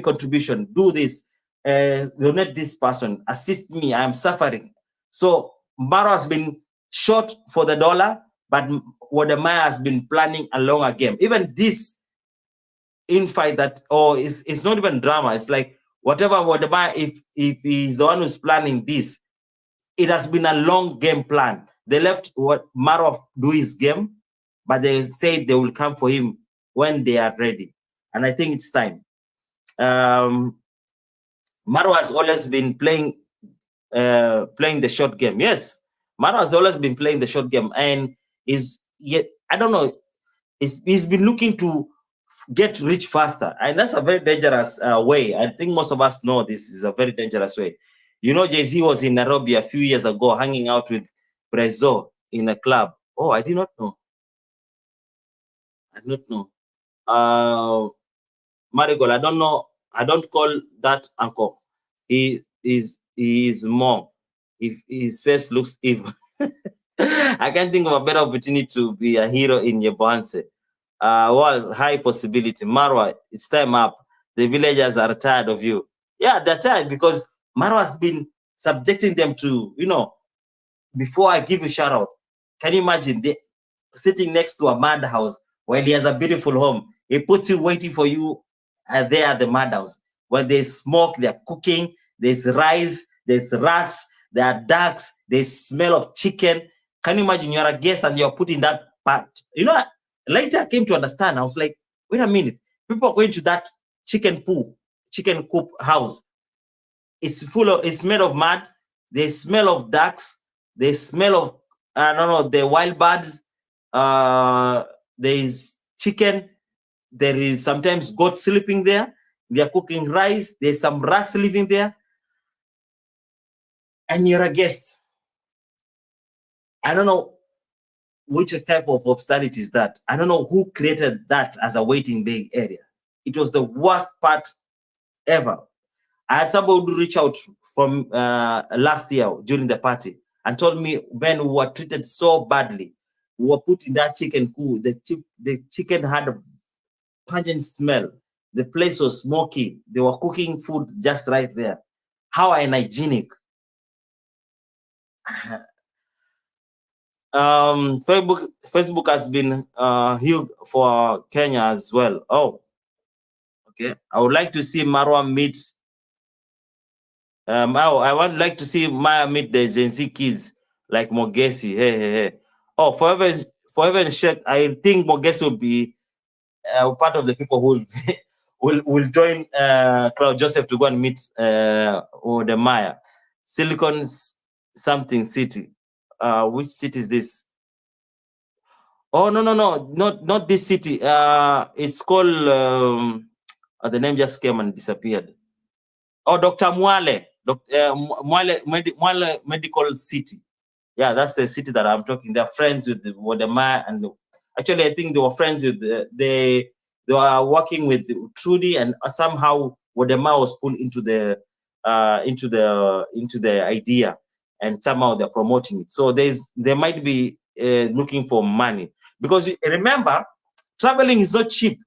[SPEAKER 1] contribution, do this, donate this person, assist me, I'm suffering. So Marwa has been short for the dollar, but Wode Ma has been planning a longer game. Even this infight that, it's not even drama. It's like whatever Wode Ma, if he's the one who's planning this, it has been a long game plan. They left what Marwa do his game, but they said they will come for him when they are ready. And I think it's time. Marwa has always been playing the short game. Yes, Marwa has always been playing the short game, and is yet, I don't know. He's been looking to get rich faster, and that's a very dangerous way. I think most of us know this is a very dangerous way. You know, Jay-Z was in Nairobi a few years ago hanging out with Prezzo in a club. Oh, I did not know. I did not know. Marigold, I don't know. I don't call that uncle. He is more. If his face looks evil. I can't think of a better opportunity to be a hero in Yabonse. Well, high possibility. Marwa, it's time up. The villagers are tired of you. Yeah, they're tired because Marwa has been subjecting them to, before I give you shout out, can you imagine sitting next to a madhouse while he has a beautiful home? He puts you waiting for you there at the madhouse. When they smoke, they're cooking, there's rice, there's rats, there are ducks, there's smell of chicken. Can you imagine you're a guest and you're put in that part? Later I came to understand. I was like, wait a minute. People are going to that chicken coop house. It's made of mud. They smell of ducks. They smell of, I don't know, the wild birds. There is chicken. There is sometimes goat sleeping there. They are cooking rice. There's some rats living there. And you're a guest. I don't know which type of obscenity is that. I don't know who created that as a waiting bay area. It was the worst part ever. I had somebody reach out from last year during the party and told me, when we were treated so badly, we were put in that chicken coop. The chicken had a pungent smell. The place was smoky. They were cooking food just right there. How unhygienic. Facebook has been huge for Kenya as well. Oh, okay. I would like to see Marwa meet. I would like to see Maya meet the Gen Z kids like Mogesi. Hey. Oh, forever and Sheikh, I think Mogesi will be part of the people who will join Cloud Joseph to go and meet the Maya. Silicon's something city. Which city is this? Oh, no, not this city. It's called, the name just came and disappeared. Oh, Dr. Mwale. Mwale Medical City. Yeah, that's the city that I'm talking. They're friends with the Wode, and actually, I think they were friends with they were working with Trudy, and somehow Wode was pulled into the idea, and somehow they're promoting it. So they might be looking for money, because remember, traveling is not cheap.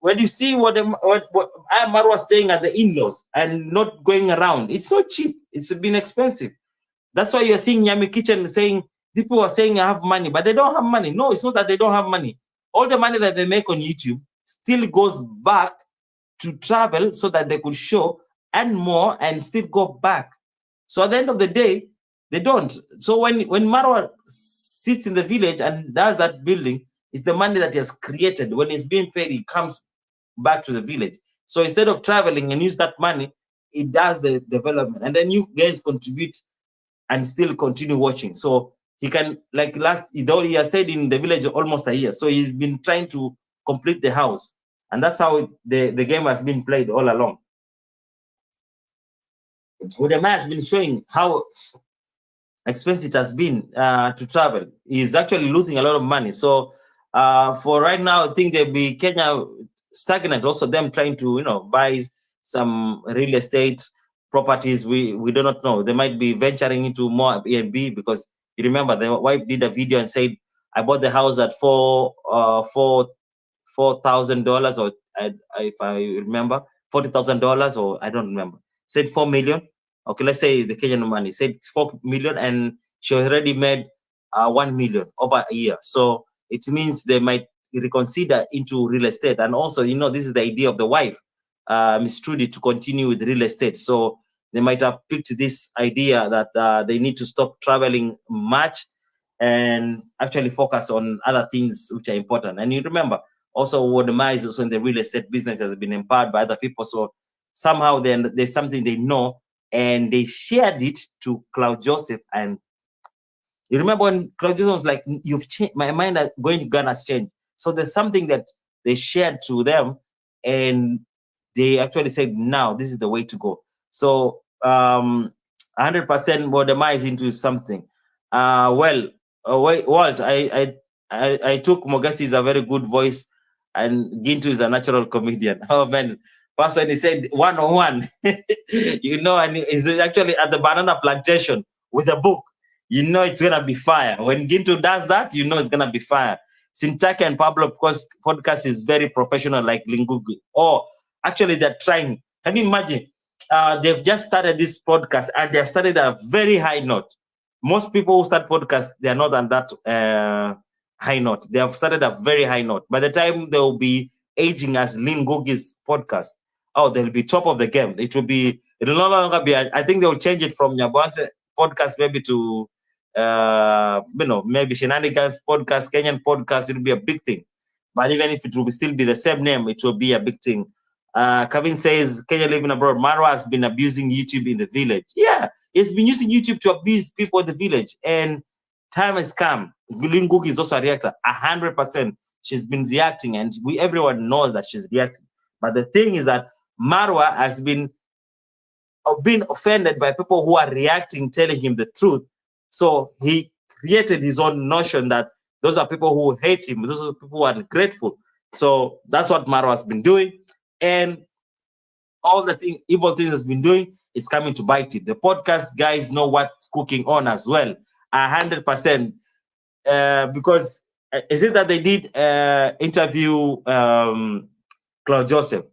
[SPEAKER 1] When you see what Iam Marwa was staying at the in-laws and not going around, it's not cheap. It's been expensive. That's why you're seeing Yami Kitchen saying, people are saying I have money, but they don't have money. No, it's not that they don't have money. All the money that they make on YouTube still goes back to travel so that they could show and more and still go back. So at the end of the day, they don't. So when Marwa sits in the village and does that building, it's the money that he has created. When it's being paid, it comes back to the village. So instead of traveling and use that money, it does the development. And then you guys contribute and still continue watching. So he can, like he has stayed in the village almost a year. So he's been trying to complete the house. And that's how the game has been played all along. Wode has been showing how expensive it has been to travel. He's actually losing a lot of money. So for right now, I think there'll be Kenya stagnant. Also, them trying to buy some real estate properties. We do not know. They might be venturing into more Airbnb, because you remember the wife did a video and said, I bought the house at $4,000, or if I remember, $40,000, or I don't remember. Said 4 million. Okay, let's say the Kenyan money said 4 million, and she already made 1 million over a year. So it means they might reconsider into real estate. And also, this is the idea of the wife, Miss Trudy, to continue with real estate. So they might have picked this idea that they need to stop traveling much and actually focus on other things which are important. And you remember, also Wode is also in the real estate business, has been empowered by other people. So somehow then there's something they know, and they shared it to Cloud Joseph. And you remember when Cloud Joseph was like, you've changed, my mind going to Ghana has changed. So there's something that they shared to them, and they actually said, now this is the way to go. So 100% Wodema is into something. Walt, I took Mogasi is a very good voice, and Gintu is a natural comedian. Oh man, first when he said 101, and he's actually at the banana plantation with a book, it's gonna be fire. When Gintu does that, it's gonna be fire. Sintake and Pablo, of course, podcast is very professional, like Lingugu. Oh, actually, they're trying. Can you imagine? They've just started this podcast, and they've started at a very high note. Most people who start podcasts, they are not on that high note. They have started a very high note. By the time they'll be aging as Lingugi's podcast, they'll be top of the game. It'll no longer be, I think they'll change it from Nyabwanse podcast maybe to maybe Shenanigans podcast, Kenyan podcast. It'll be a big thing. But even if it will still be the same name, it will be a big thing. Kevin says, Kenya living abroad, Marwa has been abusing YouTube in the village. Yeah, he's been using YouTube to abuse people in the village. And time has come. Lingugi is also a reactor, 100%. She's been reacting, and everyone knows that she's reacting. But the thing is that Marwa has been offended by people who are reacting, telling him the truth. So he created his own notion that those are people who hate him. Those are people who are ungrateful. So that's what Marwa has been doing. And all the evil things has been doing, it's coming to bite him. The podcast guys know what's cooking on as well, 100%. Because is it that they did interview Claude Joseph?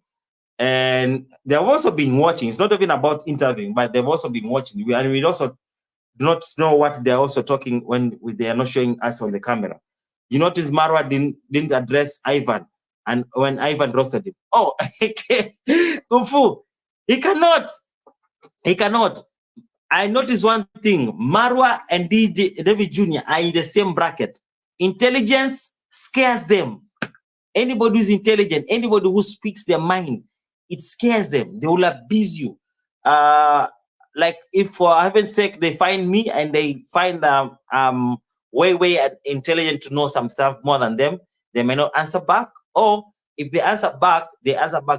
[SPEAKER 1] And they've also been watching. It's not even about interviewing, but they've also been watching. And we also do not know what they're also talking when they are not showing us on the camera. You notice Marwa didn't address Ivan, and when Ivan roasted him. Oh, Kung Fu, he cannot. I noticed one thing. Marwa and David Jr. are in the same bracket. Intelligence scares them. Anybody who's intelligent, anybody who speaks their mind, it scares them. They will abuse you. Like if for heaven's sake they find me and they find way intelligent to know some stuff more than them, they may not answer back. Or if they answer back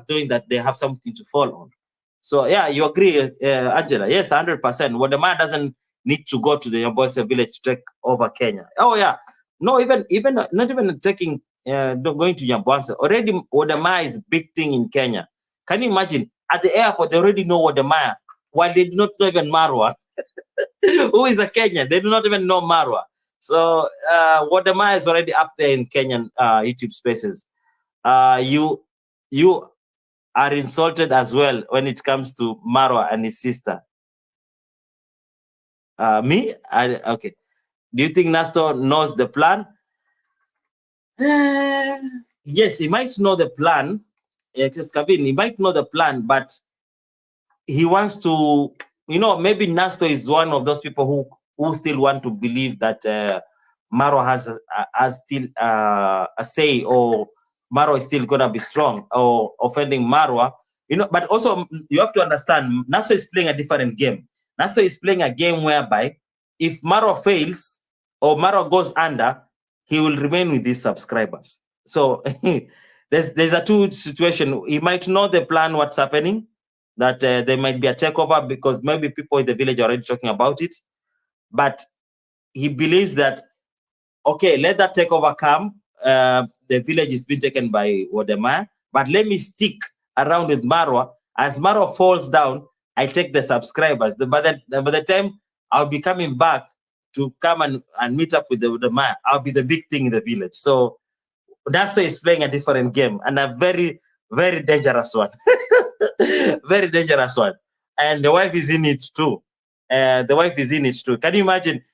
[SPEAKER 1] knowing that they have something to fall on. So yeah, you agree, Angela? Yes, 100%. Wodema doesn't need to go to the Yambose village to take over Kenya. Oh yeah, no, even not even taking going to Yambonse. Already Wodema is a big thing in Kenya. Can you imagine? At the airport, they already know Wodema, while they do not know even Marwa. Who is a Kenyan? They do not even know Marwa. So Wodema is already up there in Kenyan YouTube spaces. You are insulted as well when it comes to Marwa and his sister. Me? Okay. Do you think Nasto knows the plan? Yes, he might know the plan. Kevin, he might know the plan, but he wants to, maybe Nasto is one of those people who still want to believe that Marwa has still a say, or Marwa is still gonna be strong, or offending Marwa. But also you have to understand, Nasto is playing a different game. Nasto is playing a game whereby if Marwa fails or Marwa goes under, he will remain with his subscribers. So there's a two situation. He might know the plan, what's happening, that there might be a takeover because maybe people in the village are already talking about it. But he believes that, okay, let that takeover come. The village is being taken by Wodema, but let me stick around with Marwa. As Marwa falls down, I take the subscribers. By the time I'll be coming back to come and meet up with the Wodema, I'll be the big thing in the village. So Nasto is playing a different game, and a very, very dangerous one. Very dangerous one. And the wife is in it too. Can you imagine?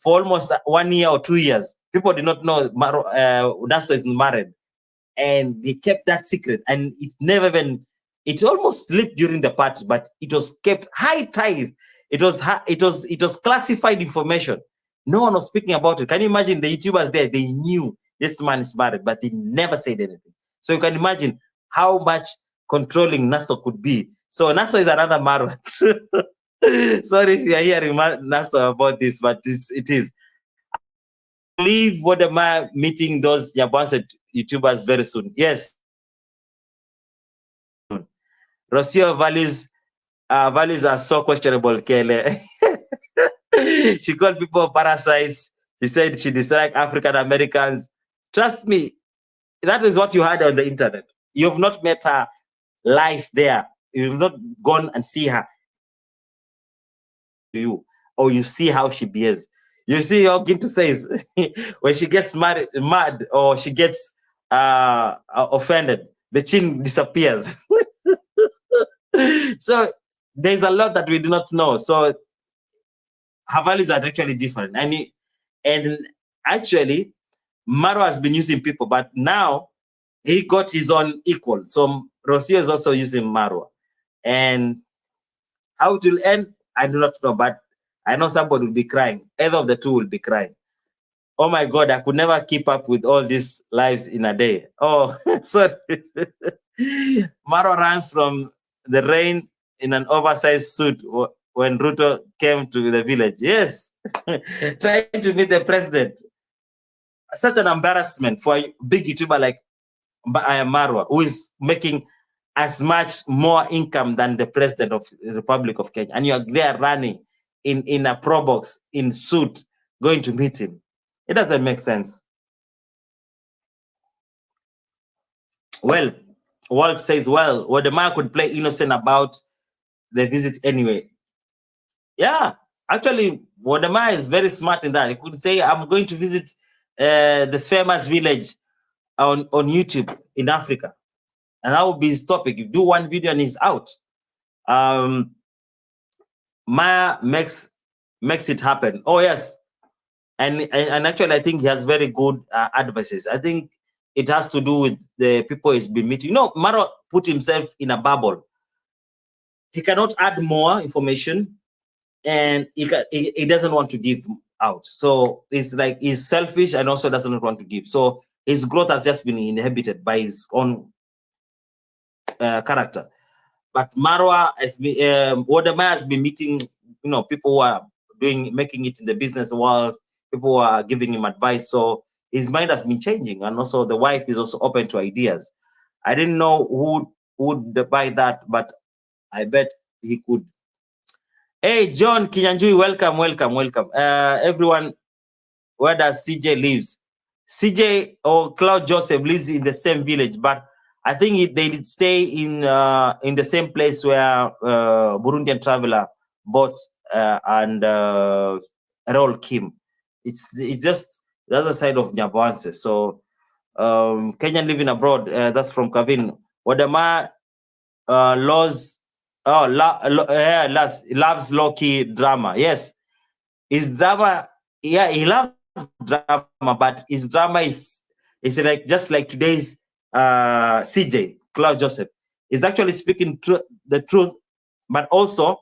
[SPEAKER 1] For almost 1 year or 2 years, people did not know Nasto is married, and they kept that secret. And it almost slipped during the party, but it was kept high ties. It was classified information. No one was speaking about it. Can you imagine the YouTubers there? They knew this man is married, but they never said anything. So you can imagine how much controlling Nasto could be. So Nasto is another Marwa. Sorry if you are hearing Nasto about this, but it is. I believe Wodema meeting those Nyabwanse YouTubers very soon. Yes. Rocio values are so questionable, Kele. She called people parasites. She said she disliked African Americans. Trust me, that is what you heard on the internet. You've not met her live there. You've not gone and see her. You or you see how she behaves. You see how Ginto says when she gets mad or she gets offended, the chin disappears. So there's a lot that we do not know. So her values are actually different. And actually, Marwa has been using people, but now he got his own equal. So Rocio is also using Marwa. And how it will end, I do not know, but I know somebody will be crying. Either of the two will be crying. Oh my God, I could never keep up with all these lives in a day. Oh, sorry. Marwa runs from the rain in an oversized suit when Ruto came to the village. Yes, trying to meet the president. Such an embarrassment for a big YouTuber like Iam Marwa, who is making as much more income than the president of the Republic of Kenya. And you're there running in a pro box, in suit, going to meet him. It doesn't make sense. Well, Walt says, well, the man could play innocent about the visit anyway. Yeah, actually, Wodema is very smart in that. He could say, I'm going to visit the famous village on YouTube in Africa. And that would be his topic. You do one video and he's out. Maya makes it happen. Oh, yes. And actually, I think he has very good advices. I think it has to do with the people he's been meeting. You know, Maro put himself in a bubble. He cannot add more information, and he doesn't want to give out. So it's like he's selfish and also doesn't want to give. So his growth has just been inhibited by his own character. But Marwa has been, Wodema has been meeting, you know, people who are making it in the business world, people who are giving him advice. So his mind has been changing, and also the wife is also open to ideas. I didn't know who would buy that, but I bet he could. Hey, John Kinyanjui, welcome. Everyone, where does CJ lives? CJ or Claude Joseph lives in the same village, but I think they did stay in the same place where Burundian traveler bought and Errol Kim. It's just the other side of Nyabanse. So Kenyan living abroad, that's from Kavin. Wadama loves low-key drama. Yes, his drama. Yeah, he loves drama, but his drama is like just like today's CJ Claude Joseph is actually speaking the truth, but also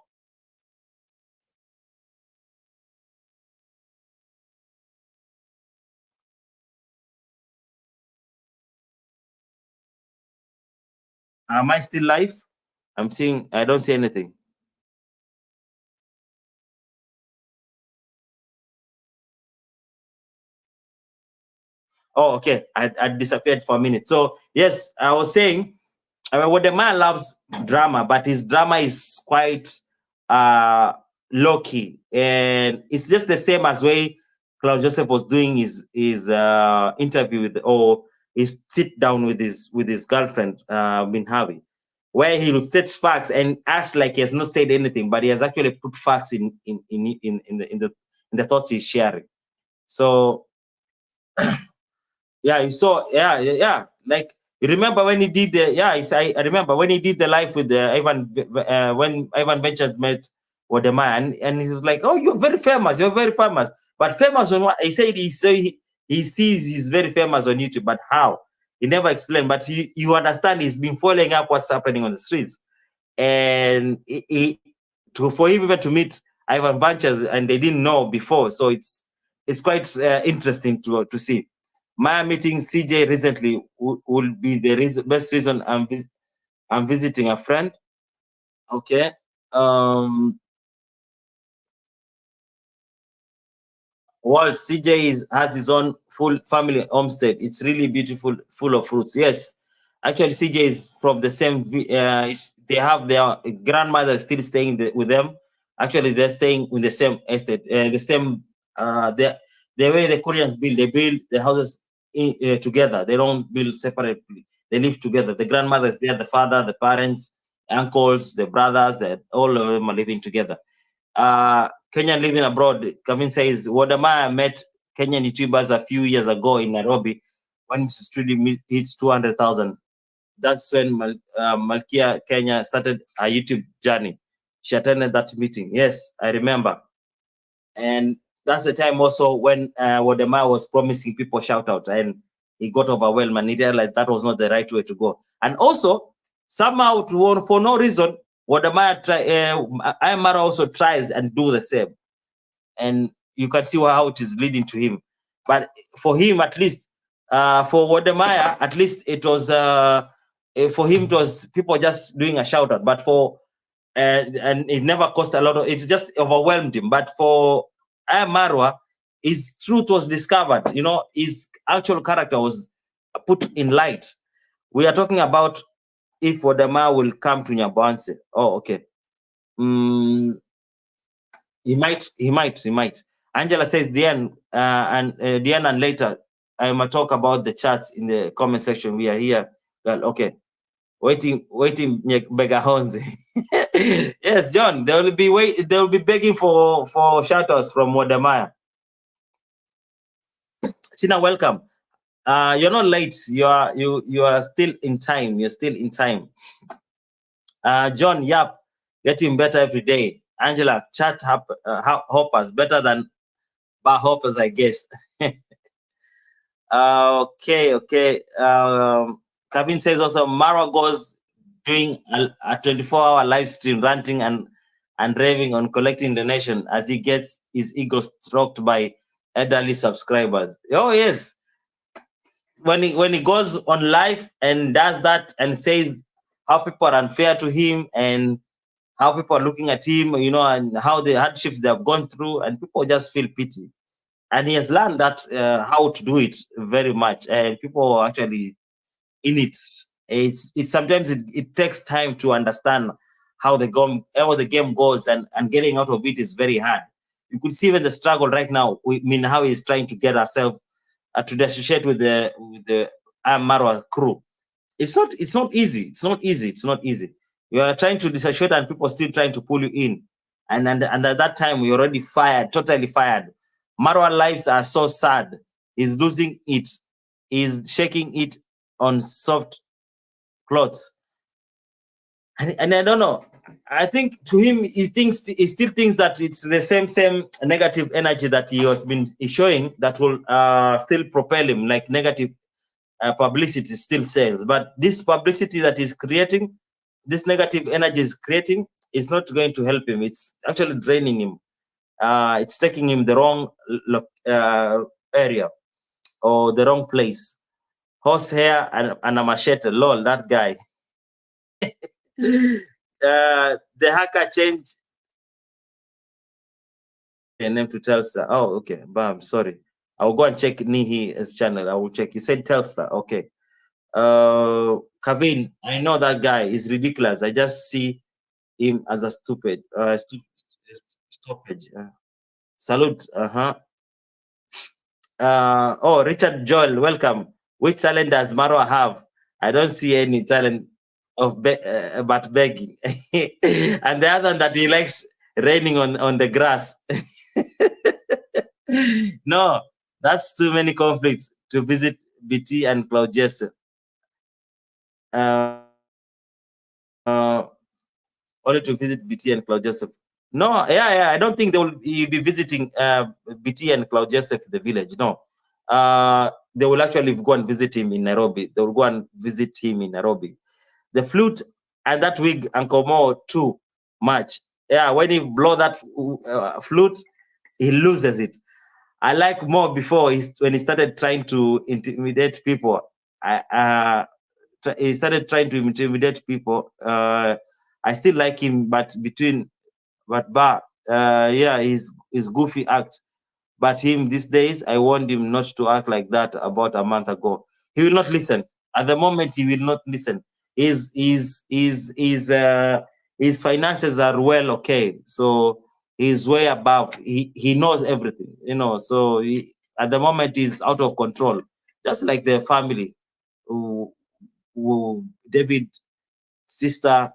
[SPEAKER 1] am I still live? I'm seeing, I don't see anything. Oh, okay. I disappeared for a minute. So yes, I was saying, I mean, what the man loves drama, but his drama is quite low key, and it's just the same as way Claude Joseph was doing his interview with, or his sit down with his girlfriend Minhawi, where he would state facts and act like he has not said anything, but he has actually put facts in the thoughts he's sharing. So yeah, you saw, yeah. Like, you remember when he did the, I remember when he did the live with the Ivan, when Ivan Ventures met Wodema, and he was like, oh, you're very famous, But famous on what? He said he sees he's very famous on YouTube, but how? He never explained, but you understand he's been following up what's happening on the streets. And for him even to meet Ivan Ventures, and they didn't know before, so it's quite interesting to see. My meeting CJ recently will be the best reason I'm visiting a friend. Okay. Walt CJ has his own full family homestead. It's really beautiful, full of fruits. Yes, actually, CJ is from the same. They have their grandmother still staying with them. Actually, they're staying in the same estate, the same. The way the Koreans build, they build the houses together. They don't build separately. They live together. The grandmother is there, the father, the parents, uncles, the brothers, all of them are living together. Kenyan living abroad, Kevin says, Wodamaya met Kenyan YouTubers a few years ago in Nairobi when Mrs. Trudy hits 200,000. That's when Malkia Kenya started her YouTube journey. She attended that meeting. Yes, I remember. And that's the time also when Wodamaya was promising people shout out, and he got overwhelmed and he realized that was not the right way to go. And also, somehow, for no reason, Wodamaya Iam Marwa also tries and do the same. And you can see how it is leading to him. But for him, at least, for Wodemaya, at least it was, for him, it was people just doing a shout out. But for, and it never cost a lot of, it just overwhelmed him. But for Iam Marwa, his truth was discovered. You know, his actual character was put in light. We are talking about if Wodemaya will come to Nyabanse. Oh, okay. He might. Angela says Diane Diane, and later I might talk about the charts in the comment section. We are here. Well, okay. Waiting Begahonze. Yes, John. They will be begging for shout outs from Wodemaya. China, welcome. You're not late. You are still in time. You're still in time. John, yep, getting better every day. Angela, chat hoppers better than bar hoppers, I guess. Okay. Kevin says also Marwa goes doing a 24-hour live stream ranting and raving on collecting donation as he gets his ego stroked by elderly subscribers. Oh yes. When he goes on live and does that and says how people are unfair to him and how people are looking at him, you know, and how the hardships they have gone through, and people just feel pity. And he has learned that how to do it very much, and people are actually in it. It's sometimes it takes time to understand how the game goes, and getting out of it is very hard. You could see even the struggle right now. I mean, how he's trying to get ourselves to associate with the Iam Marwa crew. It's not easy. It's not easy. You are trying to disassociate and people are still trying to pull you in. And at that time, we're already fired, totally fired. Marwa lives are so sad. He's losing it. He's shaking it on soft clothes. And I don't know. I think to him, he still thinks that it's the same negative energy that he has been showing that will still propel him, like negative publicity still sells. But this publicity that is creating, this negative energy is creating, is not going to help him. It's actually draining him. It's taking him the wrong area or the wrong place. Horsehair and a machete. Lol, that guy. The hacker changed the name to Telstar. Oh, okay. Bam, sorry. I'll go and check Nihi's channel. I will check. You said Telstar. Okay. Kevin, I know that guy is ridiculous. I just see him as a stupid stoppage. Salute. Oh, Richard Joel, welcome. Which talent does Marwa have? I don't see any talent of but begging. And the other one that he likes raining on the grass. No, that's too many conflicts to visit BT and Cloud Jesse. Only to visit BT and Cloud Joseph. No, yeah, I don't think they will be visiting BT and Cloud Joseph the village. No, they will actually go and visit him in Nairobi. They will go and visit him in Nairobi. The flute and that wig, Uncle Mo, too much. Yeah, when he blow that flute, he loses it. I like more before when he started trying to intimidate people. He started trying to intimidate people. I still like him, but yeah, his goofy act But him these days, I warned him not to act like that about a month ago. He will not listen. At the moment, he will not listen. His finances are well okay, so he's way above. He knows everything, So at the moment, he's out of control, just like the family, who David sister,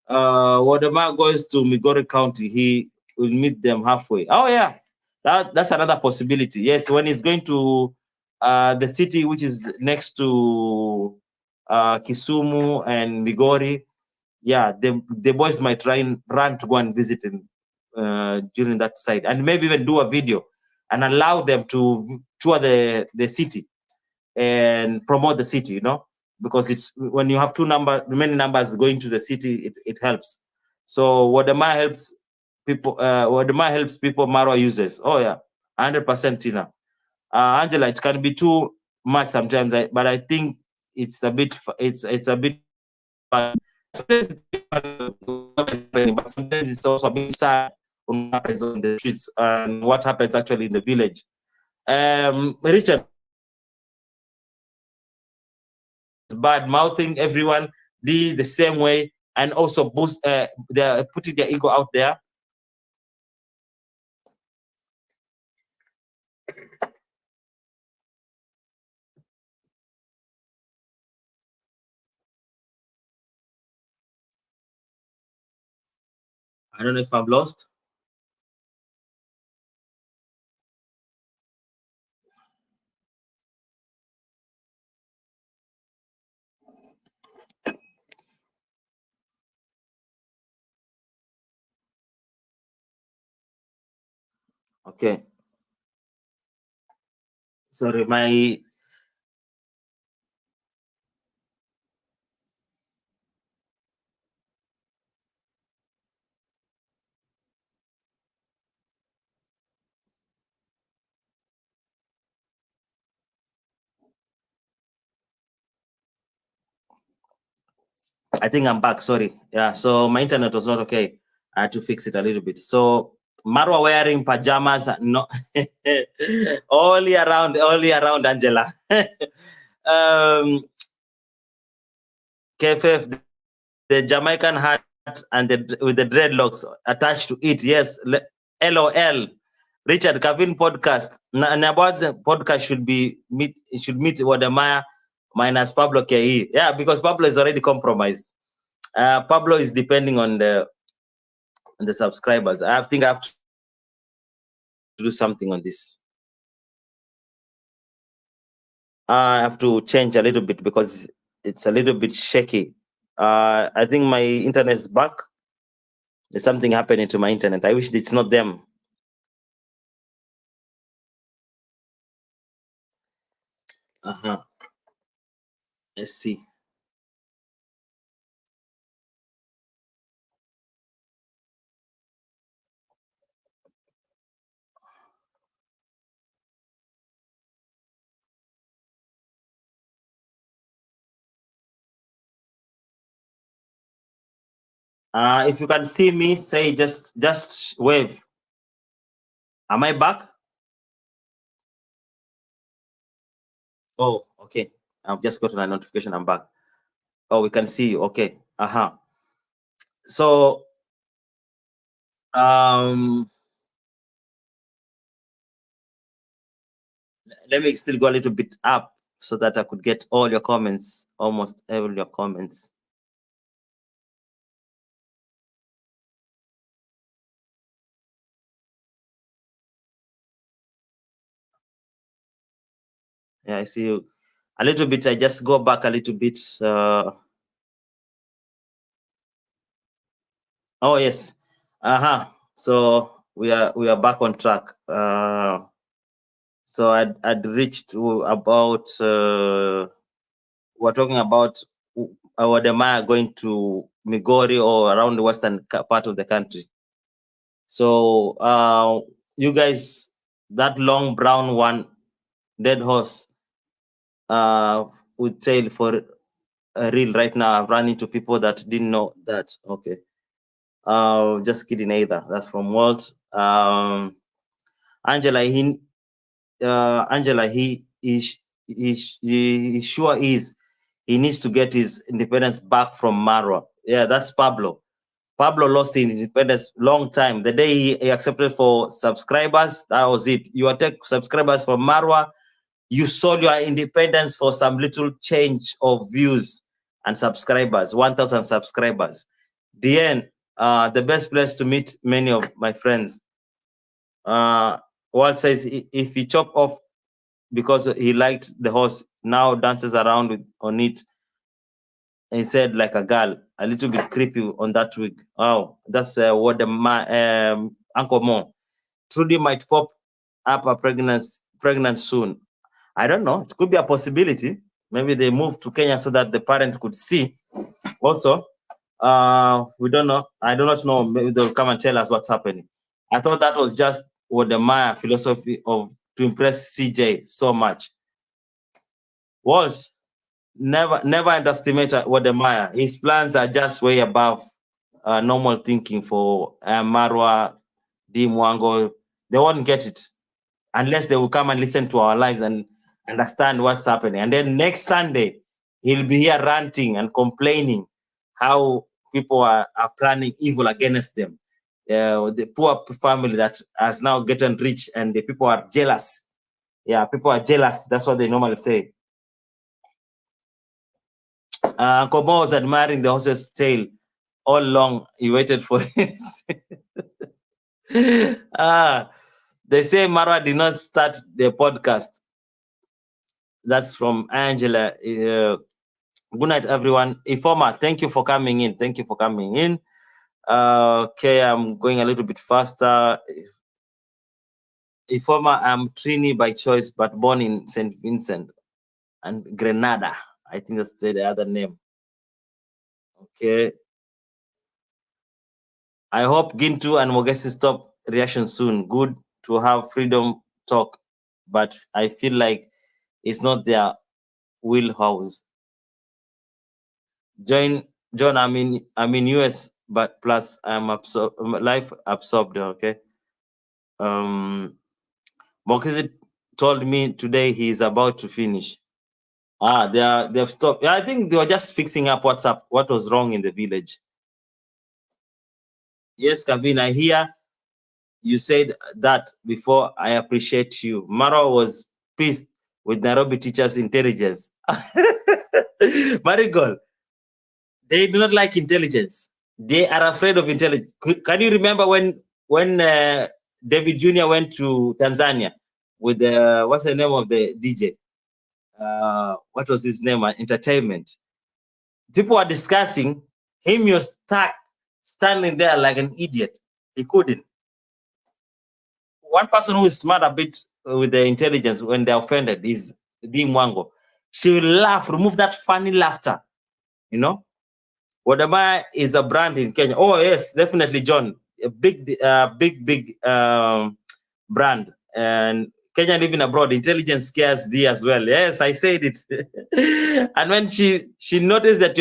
[SPEAKER 1] Wodema goes to Migori County, he will meet them halfway. Oh yeah, that's another possibility. Yes, when he's going to the city which is next to Kisumu and Migori, yeah, the boys might run to go and visit him during that side, and maybe even do a video and allow them to tour the city and promote the city, because it's when you have many numbers going to the city, it helps. So Wodema helps people. Wodema helps people Marwa uses. Oh yeah, 100%, Tina. Angela, it can be too much sometimes, but I think it's a bit. It's a bit fun. Sometimes but sometimes it's also a bit sad what happens on the streets and what happens actually in the village. Richard, bad mouthing everyone the same way, and also boost they're putting their ego out there. I don't know if I'm lost. Okay, sorry, I think I'm back. Sorry. Yeah, so my internet was not okay. I had to fix it a little bit. So Marwa wearing pajamas, no, only around Angela. KFF, the Jamaican hat and with the dreadlocks attached to it. Yes, LOL. Richard Kavin podcast. Naba's podcast should meet Wadamaya minus Pablo KE. Yeah, because Pablo is already compromised. Pablo is depending on the subscribers. I think I have to do something on this. I have to change a little bit because it's a little bit shaky. I think my internet is back. There's something happening to my internet. I wish it's not them. Let's see. If you can see me, say just wave. Am I back? Oh, okay. I've just got a notification. I'm back. Oh, we can see you. Okay. So, let me still go a little bit up so that I could get all your comments, almost all your comments. Yeah, I see you. A little bit. I just go back a little bit. Oh yes. So we are back on track. So I'd reached to about. We're talking about Wademaya going to Migori or around the western part of the country. So you guys, that long brown one, dead horse, would tail for real right now. I've run into people that didn't know that. Okay. Just kidding either. That's from Walt. Angela, he sure is. He needs to get his independence back from Marwa. Yeah, that's Pablo. Pablo lost his independence long time. The day he accepted for subscribers, that was it. You take subscribers from Marwa, you sold your independence for some little change of views and subscribers, 1,000 subscribers. The best place to meet many of my friends. Walt says if he chop off because he liked the horse, now dances around on it. And he said like a girl, a little bit creepy on that wig. Oh, that's what the Uncle Mo. Trudy might pop up a pregnant soon. I don't know. It could be a possibility. Maybe they moved to Kenya so that the parent could see. Also, we don't know. I do not know. Maybe they'll come and tell us what's happening. I thought that was just what the Maya philosophy of to impress CJ so much. Walt, never underestimate what the Maya. His plans are just way above normal thinking for Marwa, Mwango. They won't get it unless they will come and listen to our lives and understand what's happening. And then next Sunday, he'll be here ranting and complaining how people are planning evil against them. The poor family that has now gotten rich and the people are jealous. Yeah, people are jealous. That's what they normally say. Uncle Mo was admiring the horse's tail all along. He waited for his. They say Marwa did not start the podcast. That's from Angela. Good night, everyone. Ifoma, thank you for coming in. Thank you for coming in. Okay, I'm going a little bit faster. Ifoma, I'm Trini by choice, but born in St. Vincent and Grenada. I think that's the other name. Okay. I hope Gintu and Mogesi stop reaction soon. Good to have freedom talk, but I feel like it's not their wheelhouse. John, I'm in US, but plus I'm life absorbed. Okay. Mogesi told me today he's about to finish. They've stopped. I think they were just fixing up what was wrong in the village. Yes, Kavin, I hear you said that before. I appreciate you. Marwa was pissed with Nairobi teachers' intelligence. Marigold, they do not like intelligence. They are afraid of intelligence. Can you remember when David Jr. went to Tanzania with what's the name of the DJ? What was his name? Entertainment. People were discussing him. You're stuck standing there like an idiot. He couldn't. One person who is smart a bit with the intelligence when they're offended is Iam Marwa. She will laugh, remove that funny laughter. You know, Wode is a brand in Kenya. Oh yes, definitely, John. A big brand. And Kenya living abroad, intelligence scares D as well. Yes, I said it. And when she noticed that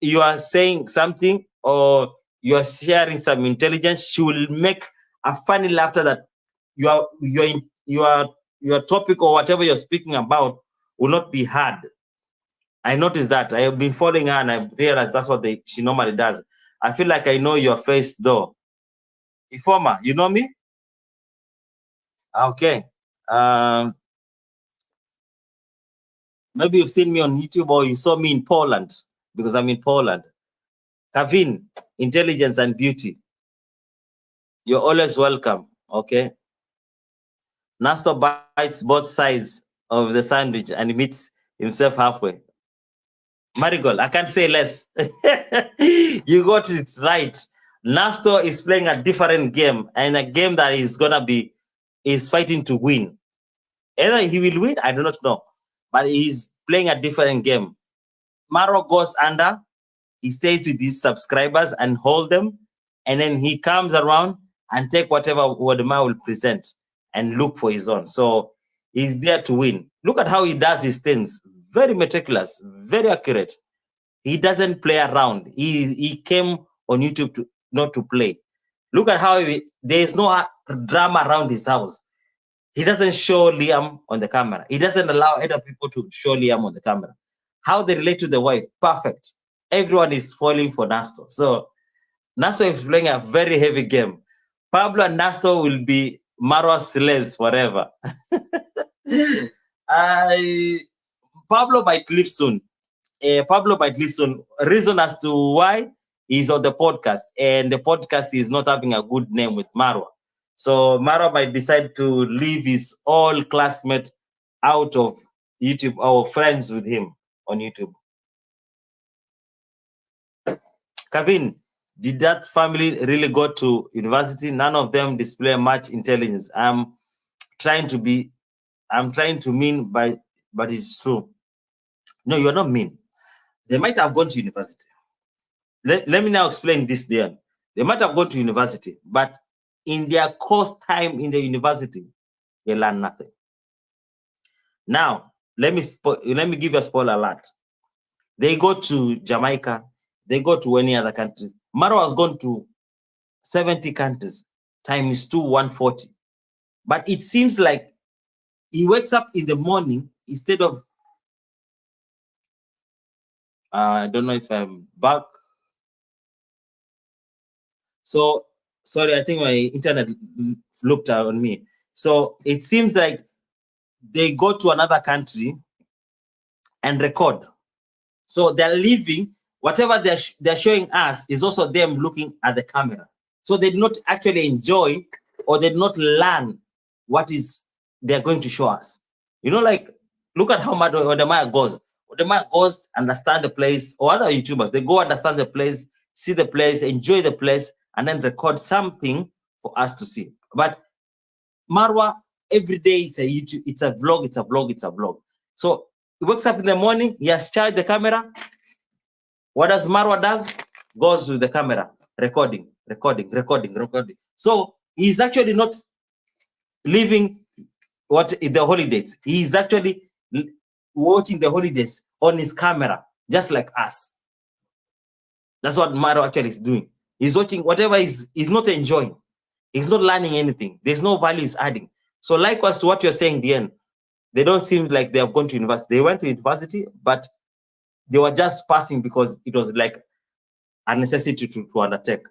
[SPEAKER 1] you are saying something or you are sharing some intelligence, she will make a funny laughter that your topic or whatever you're speaking about will not be heard. I noticed that. I have been following her and I realized that's what she normally does. I feel like I know your face though. Ifoma, you know me? Okay. Maybe you've seen me on YouTube or you saw me in Poland because I'm in Poland. Kavin, intelligence and beauty. You're always welcome. Okay. Nastor bites both sides of the sandwich and meets himself halfway. Marigold, I can't say less. You got it right. Nastor is playing a different game and a game that is fighting to win. Either he will win, I do not know, but he's playing a different game. Marwa goes under, he stays with his subscribers and hold them, and then he comes around and take whatever Wode will present and look for his own. So he's there to win. Look at how he does his things. Very meticulous, very accurate. He doesn't play around. He came on YouTube not to play. Look at how there is no drama around his house. He doesn't show Liam on the camera. He doesn't allow other people to show Liam on the camera. How they relate to the wife, perfect. Everyone is falling for Nasto. So Nasto is playing a very heavy game. Pablo and Nasto will be Marwa's slaves forever. Pablo might leave soon. Pablo might leave soon. Reason as to why he's on the podcast, and the podcast is not having a good name with Marwa. So Marwa might decide to leave his all classmate out of YouTube or friends with him on YouTube. Kevin, did that family really go to university? None of them display much intelligence. I'm trying to mean but it's true. No, you're not mean. They might have gone to university. Let me now explain this there. They might have gone to university, but in their course time in the university, they learn nothing. Now, let me give you a spoiler alert. They go to Jamaica, they go to any other countries. Marwa has gone to 70 countries, times 2, 140. But it seems like he wakes up in the morning instead of, I don't know if I'm back. So, sorry, I think my internet looked on me. So it seems like they go to another country and record. So they're leaving, whatever they're showing us is also them looking at the camera. So they did not actually enjoy or they did not learn what is they're going to show us. You know, like, look at how Wode Maya goes. Wode Maya goes, understand the place, or other YouTubers, they go understand the place, see the place, enjoy the place, and then record something for us to see. But Marwa, every day it's a YouTube, it's a vlog, it's a vlog, it's a vlog. So he wakes up in the morning, he has charged the camera. What does Marwa does? Goes to the camera, recording. So he's actually not living the holidays. He's actually watching the holidays on his camera, just like us. That's what Marwa actually is doing. He's watching whatever he's not enjoying. He's not learning anything. There's no value he's adding. So likewise to what you're saying, Diane, they don't seem like they have gone to university. They went to university, but they were just passing because it was like a necessity to undertake.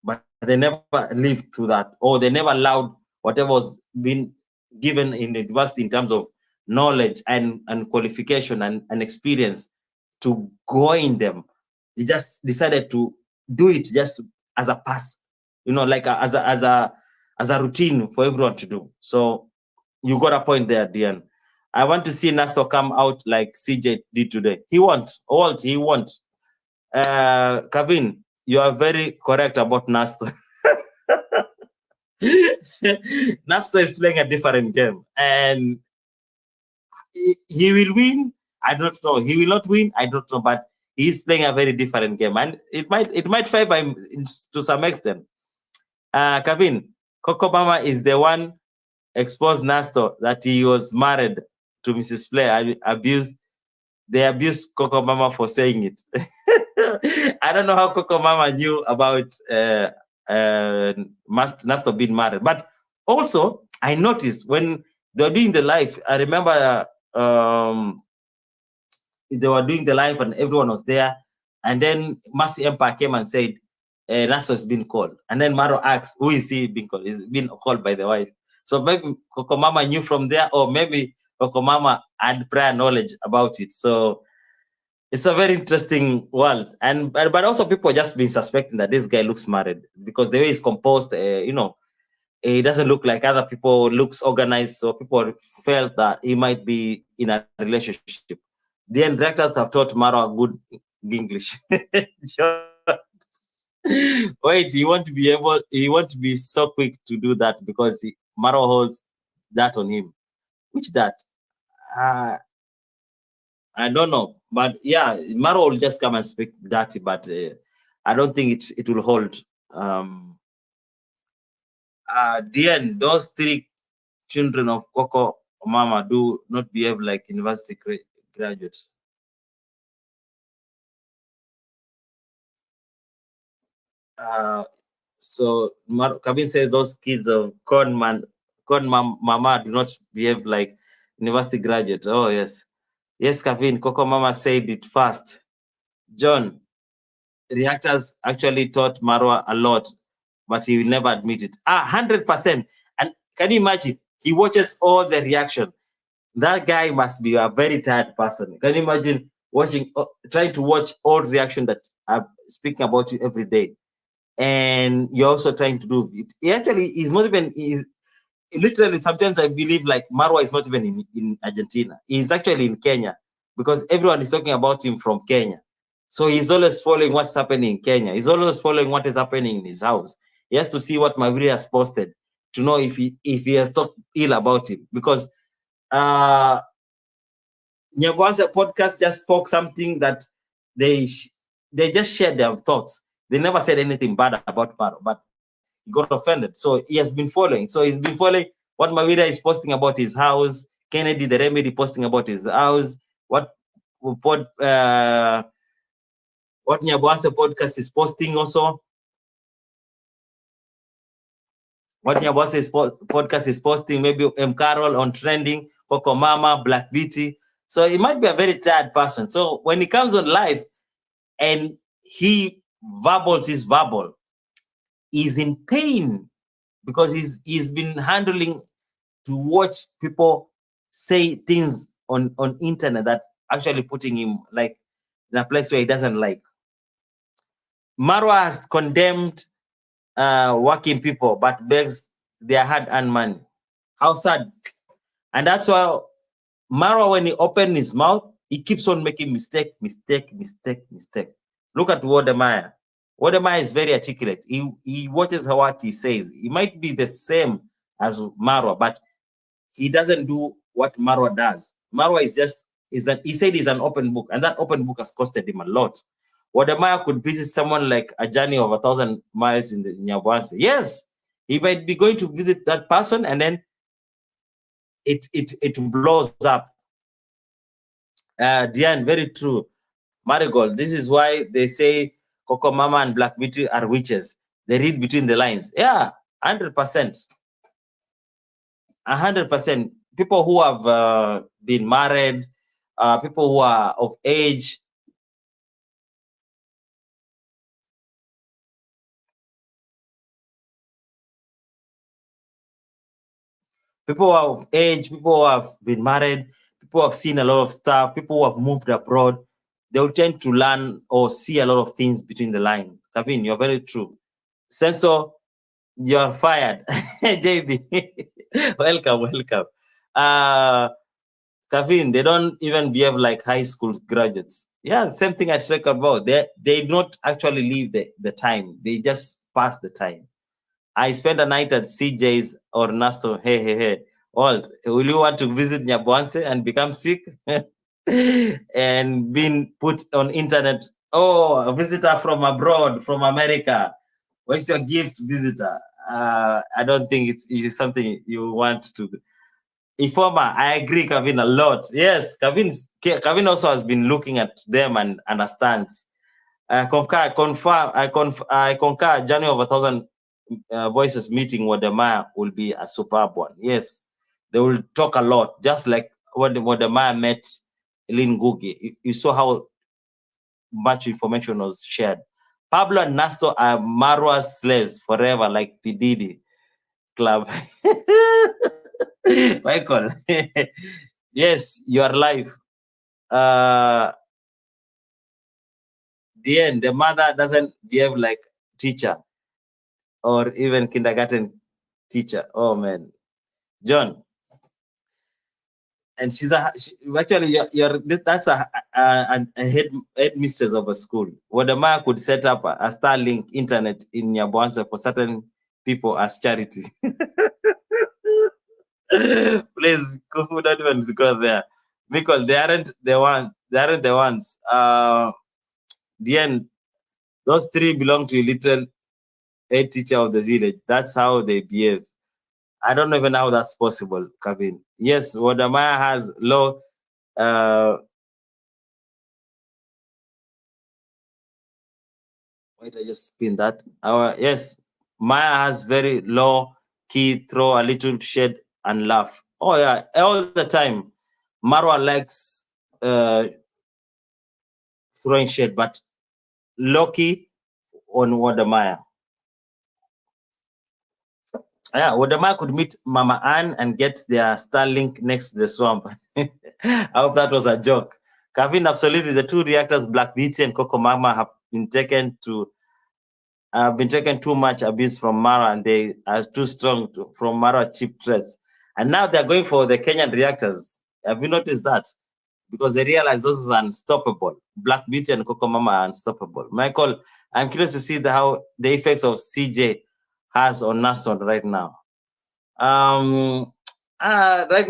[SPEAKER 1] But they never lived to that, or they never allowed whatever was being given in the university in terms of knowledge and qualification and experience to go in them. They just decided to do it just as a pass, you know, like as a routine for everyone to do. So you got a point there, Diane. I want to see Nasto come out like CJ did today. He won't. He won't. Kevin, you are very correct about Nasto. Nasto is playing a different game, and he will win. I don't know. He will not win. I don't know, but he's playing a very different game, and it might favor him to some extent. Kevin, Coco Mama is the one exposed Nasto that he was married to Mrs. Flair. They abused Coco Mama for saying it. I don't know how Coco Mama knew about Nasto being married, but also I noticed when they were doing the live. I remember they were doing the live and everyone was there, and then Mercy Empire came and said, Nasto's been called. And then Maro asked, who is he being called? He's been called by the wife. So maybe Coco Mama knew from there, or maybe Coco Mama had prior knowledge about it. So it's a very interesting world. And but also people just been suspecting that this guy looks married because the way he's composed, you know, he doesn't look like other people, looks organized. So people felt that he might be in a relationship. The directors have taught Maro good English. Wait, he want to be so quick to do that because Maro holds that on him. Which that? I don't know. But yeah, Maro will just come and speak dirty, but I don't think it will hold. The end, those 3 children of Coco Mama do not behave like university graduates. So Kevin says those kids of con man God, Mama, do not behave like university graduate. Oh, yes. Yes, Kavin, Coco Mama said it fast. John, reactors actually taught Marwa a lot, but he will never admit it. 100%. And can you imagine? He watches all the reaction. That guy must be a very tired person. Can you imagine trying to watch all reaction that are speaking about you every day? And you're also trying to do it. He actually is not even, literally, sometimes I believe like Marwa is not even in Argentina. He's actually in Kenya because everyone is talking about him from Kenya. So he's always following what's happening in Kenya. He's always following what is happening in his house. He has to see what Maviri has posted to know if he has talked ill about him. Because Nyabwanza podcast just spoke something that they just shared their thoughts. They never said anything bad about Maro, but he got offended. So he has been following. So he's been following what Mavira is posting about his house, Kennedy the Remedy posting about his house, what Nyabwanza podcast is posting also. What Nyabwanza podcast is posting, maybe M. Carol on trending, Coco Mama, Black Beauty. So he might be a very tired person. So when he comes on live and he verbals his verbal, he's in pain because he's been handling to watch people say things on internet that actually putting him like in a place where he doesn't like. Marwa has condemned working people but begs their hard-earned money. How sad. And that's why Marwa, when he opened his mouth, he keeps on making mistake. Look at Wode. Wode is very articulate. He watches what he says. He might be the same as Marwa, but he doesn't do what Marwa does. Marwa is just, he said he's an open book, and that open book has costed him a lot. Wode could visit someone like a journey of 1,000 miles in the Nyabwanse. Yes, he might be going to visit that person, and then it blows up. Diane, very true. Marigold, this is why they say Coco Mama and Black Beauty are witches. They read between the lines. Yeah, 100%. 100%. People who have been married, people who are of age. People who are of age, people who have been married, people who have seen a lot of stuff, people who have moved abroad, they will tend to learn or see a lot of things between the line. Kevin, you're very true. Sensor, you're fired. JB, welcome. Kevin, they don't even behave like high school graduates. Yeah, same thing I spoke about. They don't actually leave the time. They just pass the time. I spent a night at CJ's or Nasto. Hey. Walt, will you want to visit Nyabwanse and become sick? And being put on internet? Oh, a visitor from abroad, from America. What's your gift, visitor? I don't think it's something you want to. Informer, I agree, Kevin, a lot. Yes, Kevin also has been looking at them and understands. I concur. Journey of 1,000 voices meeting Wodemaya will be a superb one. Yes, they will talk a lot, just like when Wodemaya met Lynn Ngugi. You saw how much information was shared. Pablo and Nasto are Marwa's slaves forever, like P. Diddy Club. Michael. Yes, you are live. The mother doesn't behave like teacher or even kindergarten teacher. Oh man, John. And actually that's a headmistress of a school. Wodemaya could set up a Starlink internet in Nyabwanse for certain people as charity. Please, Kufu, don't even go there. Nicole, they aren't the ones. The end, those three belong to a little head teacher of the village. That's how they behave. I don't even know how that's possible, Kevin. Yes, Wodemaya has low. Wait, I just spin that. Yes, Maya has very low Key throw a little shade and laugh. Oh yeah, all the time. Marwa likes throwing shade, but Loki on Wodemaya. Yeah, Wodemaya could meet Mama Ann and get their Starlink next to the swamp. I hope that was a joke. Kevin, absolutely. The two reactors, Black Beauty and Coco Mama, have been taken too much abuse from Mara, and they are too strong from Mara cheap threats. And now they're going for the Kenyan reactors. Have you noticed that? Because they realize those are unstoppable. Black Beauty and Coco Mama are unstoppable. Michael, I'm curious to see how the effects of CJ has on Naston right now. Right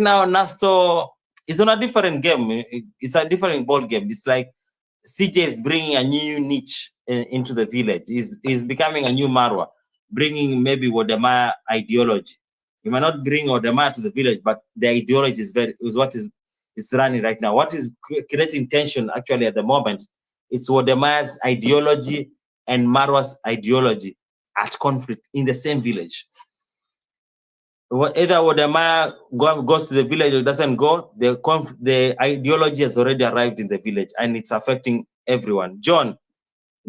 [SPEAKER 1] now, Nasto is on a different game. It's a different ball game. It's like CJ is bringing a new niche into the village. He's becoming a new Marwa, bringing maybe Wodemaya ideology. He might not bring Wodemaya to the village, but the ideology is what is running right now. What is creating tension actually at the moment? It's Wodemaya's ideology and Marwa's ideology at conflict in the same village. Either Wodemaya goes to the village or doesn't go, the ideology has already arrived in the village and it's affecting everyone. John,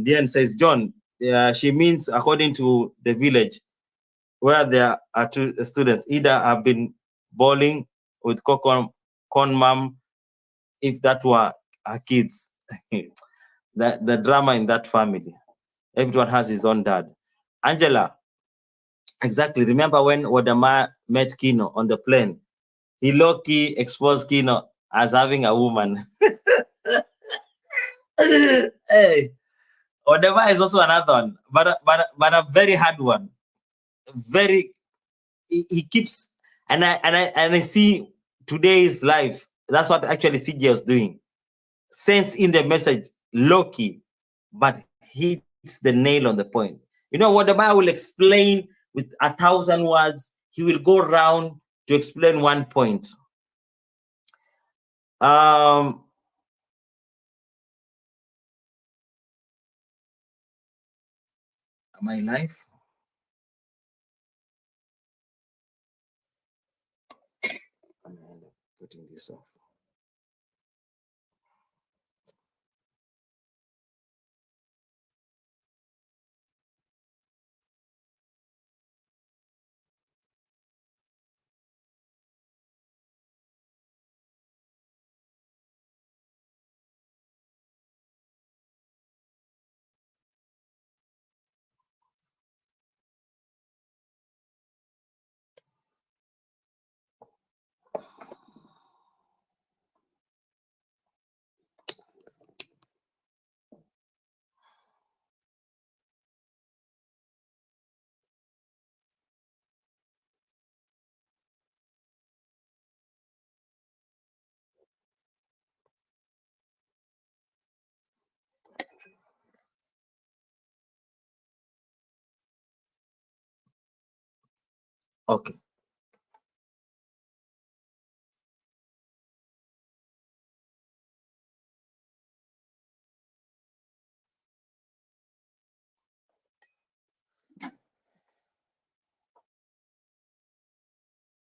[SPEAKER 1] Diane says, John, she means according to the village where there are two students, either have been bowling with corn mom, if that were her kids. the drama in that family. Everyone has his own dad. Angela, exactly. Remember when Wodemaya met Kino on the plane? He low-key exposed Kino as having a woman. Hey, Wodemaya is also another one, but a very hard one. He keeps, and I see today's life. That's what actually CJ was doing. Sends in the message low-key, but hits the nail on the point. You know, Wodemaya will explain with 1,000 words. He will go around to explain one point. Am I live? I'm putting this off. Okay.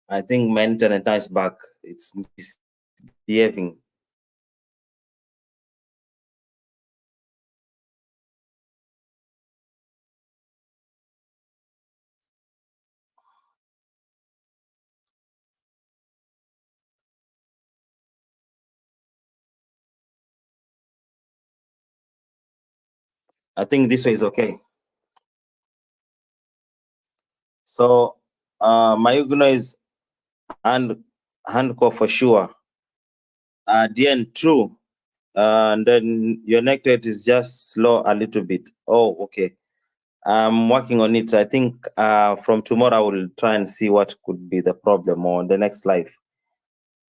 [SPEAKER 1] I think my internet is back. It's misbehaving. I think this way is okay. So my Ugno is handcore for sure. DN true. And then your network is just slow a little bit. Oh, okay. I'm working on it. I think from tomorrow I will try and see what could be the problem on the next live.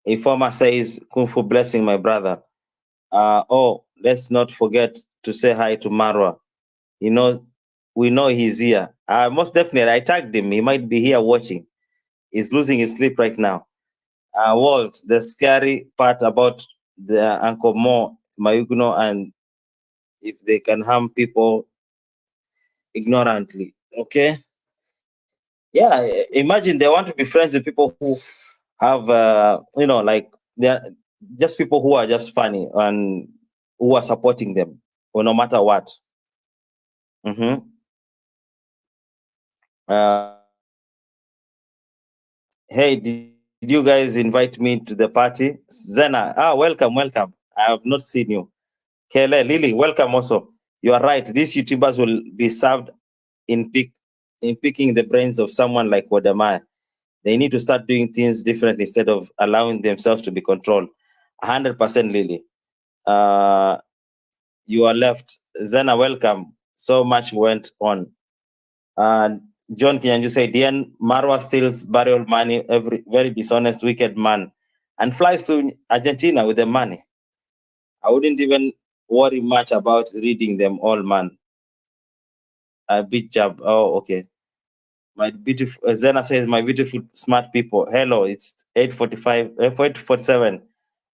[SPEAKER 1] Informer says, Kung Fu blessing, my brother. Let's not forget to say hi to Marwa. He knows, we know he's here. Most definitely, I tagged him. He might be here watching. He's losing his sleep right now. Walt, the scary part about the Uncle Mo, Mayugno, and if they can harm people ignorantly. Okay. Yeah, imagine they want to be friends with people who have, like they're just people who are just funny and who are supporting them, or no matter what. Mm-hmm. Hey, did you guys invite me to the party? Zena, welcome, welcome. I have not seen you. Kele, Lily, welcome also. You are right. These YouTubers will be served in picking the brains of someone like Wodemaya. They need to start doing things different instead of allowing themselves to be controlled. 100% Lily. Uh, you are left. Zena, welcome. So much went on. And John Kinyanju said, Iam Marwa steals burial money, every very dishonest, wicked man, and flies to Argentina with the money. I wouldn't even worry much about reading them all, man. A bit job. Oh, okay. My beautiful Zena says, my beautiful smart people. Hello, it's 8:45, 8:47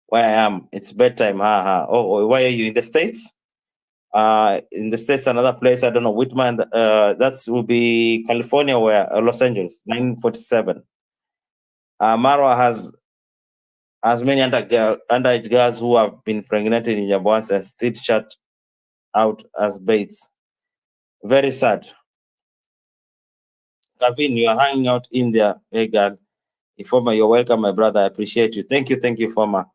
[SPEAKER 1] where I am. It's bedtime. Why are you in the States? In the States, another place, I don't know, Whitman, that will be California, where Los Angeles, 9:47. Marwa has many underage girls who have been impregnated in Jabuans and still shut out as baits. Very sad. Kevin, you are hanging out in there. Hey, God. Informer, you're welcome, my brother. I appreciate you. Thank you, Informer.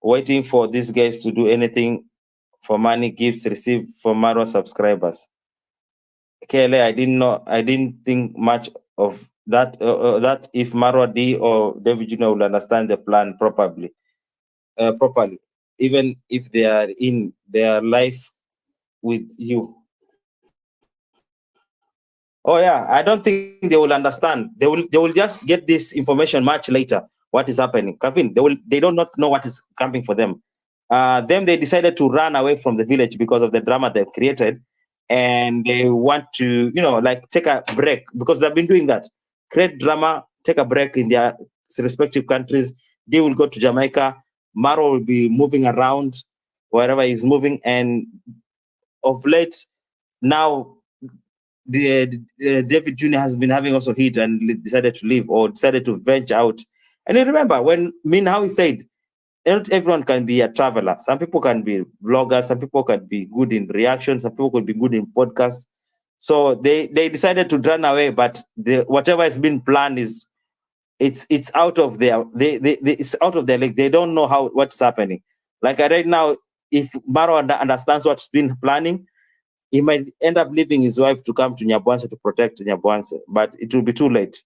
[SPEAKER 1] Waiting for these guys to do anything for money gifts received from Marwa subscribers. KLA, I didn't think much of that. That if Marwa D or David Jr. will understand the plan properly, even if they are in their life with you. Oh yeah, I don't think they will understand. They will just get this information much later. What is happening, Kevin? They don't not know what is coming for them. Then they decided to run away from the village because of the drama they've created, and they want to like take a break because they've been doing that. Create drama, take a break in their respective countries. They will go to Jamaica. Maro will be moving around wherever he's moving, and of late now David Jr. has been having also hit and decided to leave or decided to venture out. And you remember when how he said, not everyone can be a traveler. Some people can be vloggers, some people can be good in reaction, some people could be good in podcasts. So they decided to run away, but whatever has been planned is it's out of their it's out of their league. They don't know what's happening. Like right now, if Maro understands what's been planning, he might end up leaving his wife to come to Nyabwanse to protect Nyabwanse, but it will be too late.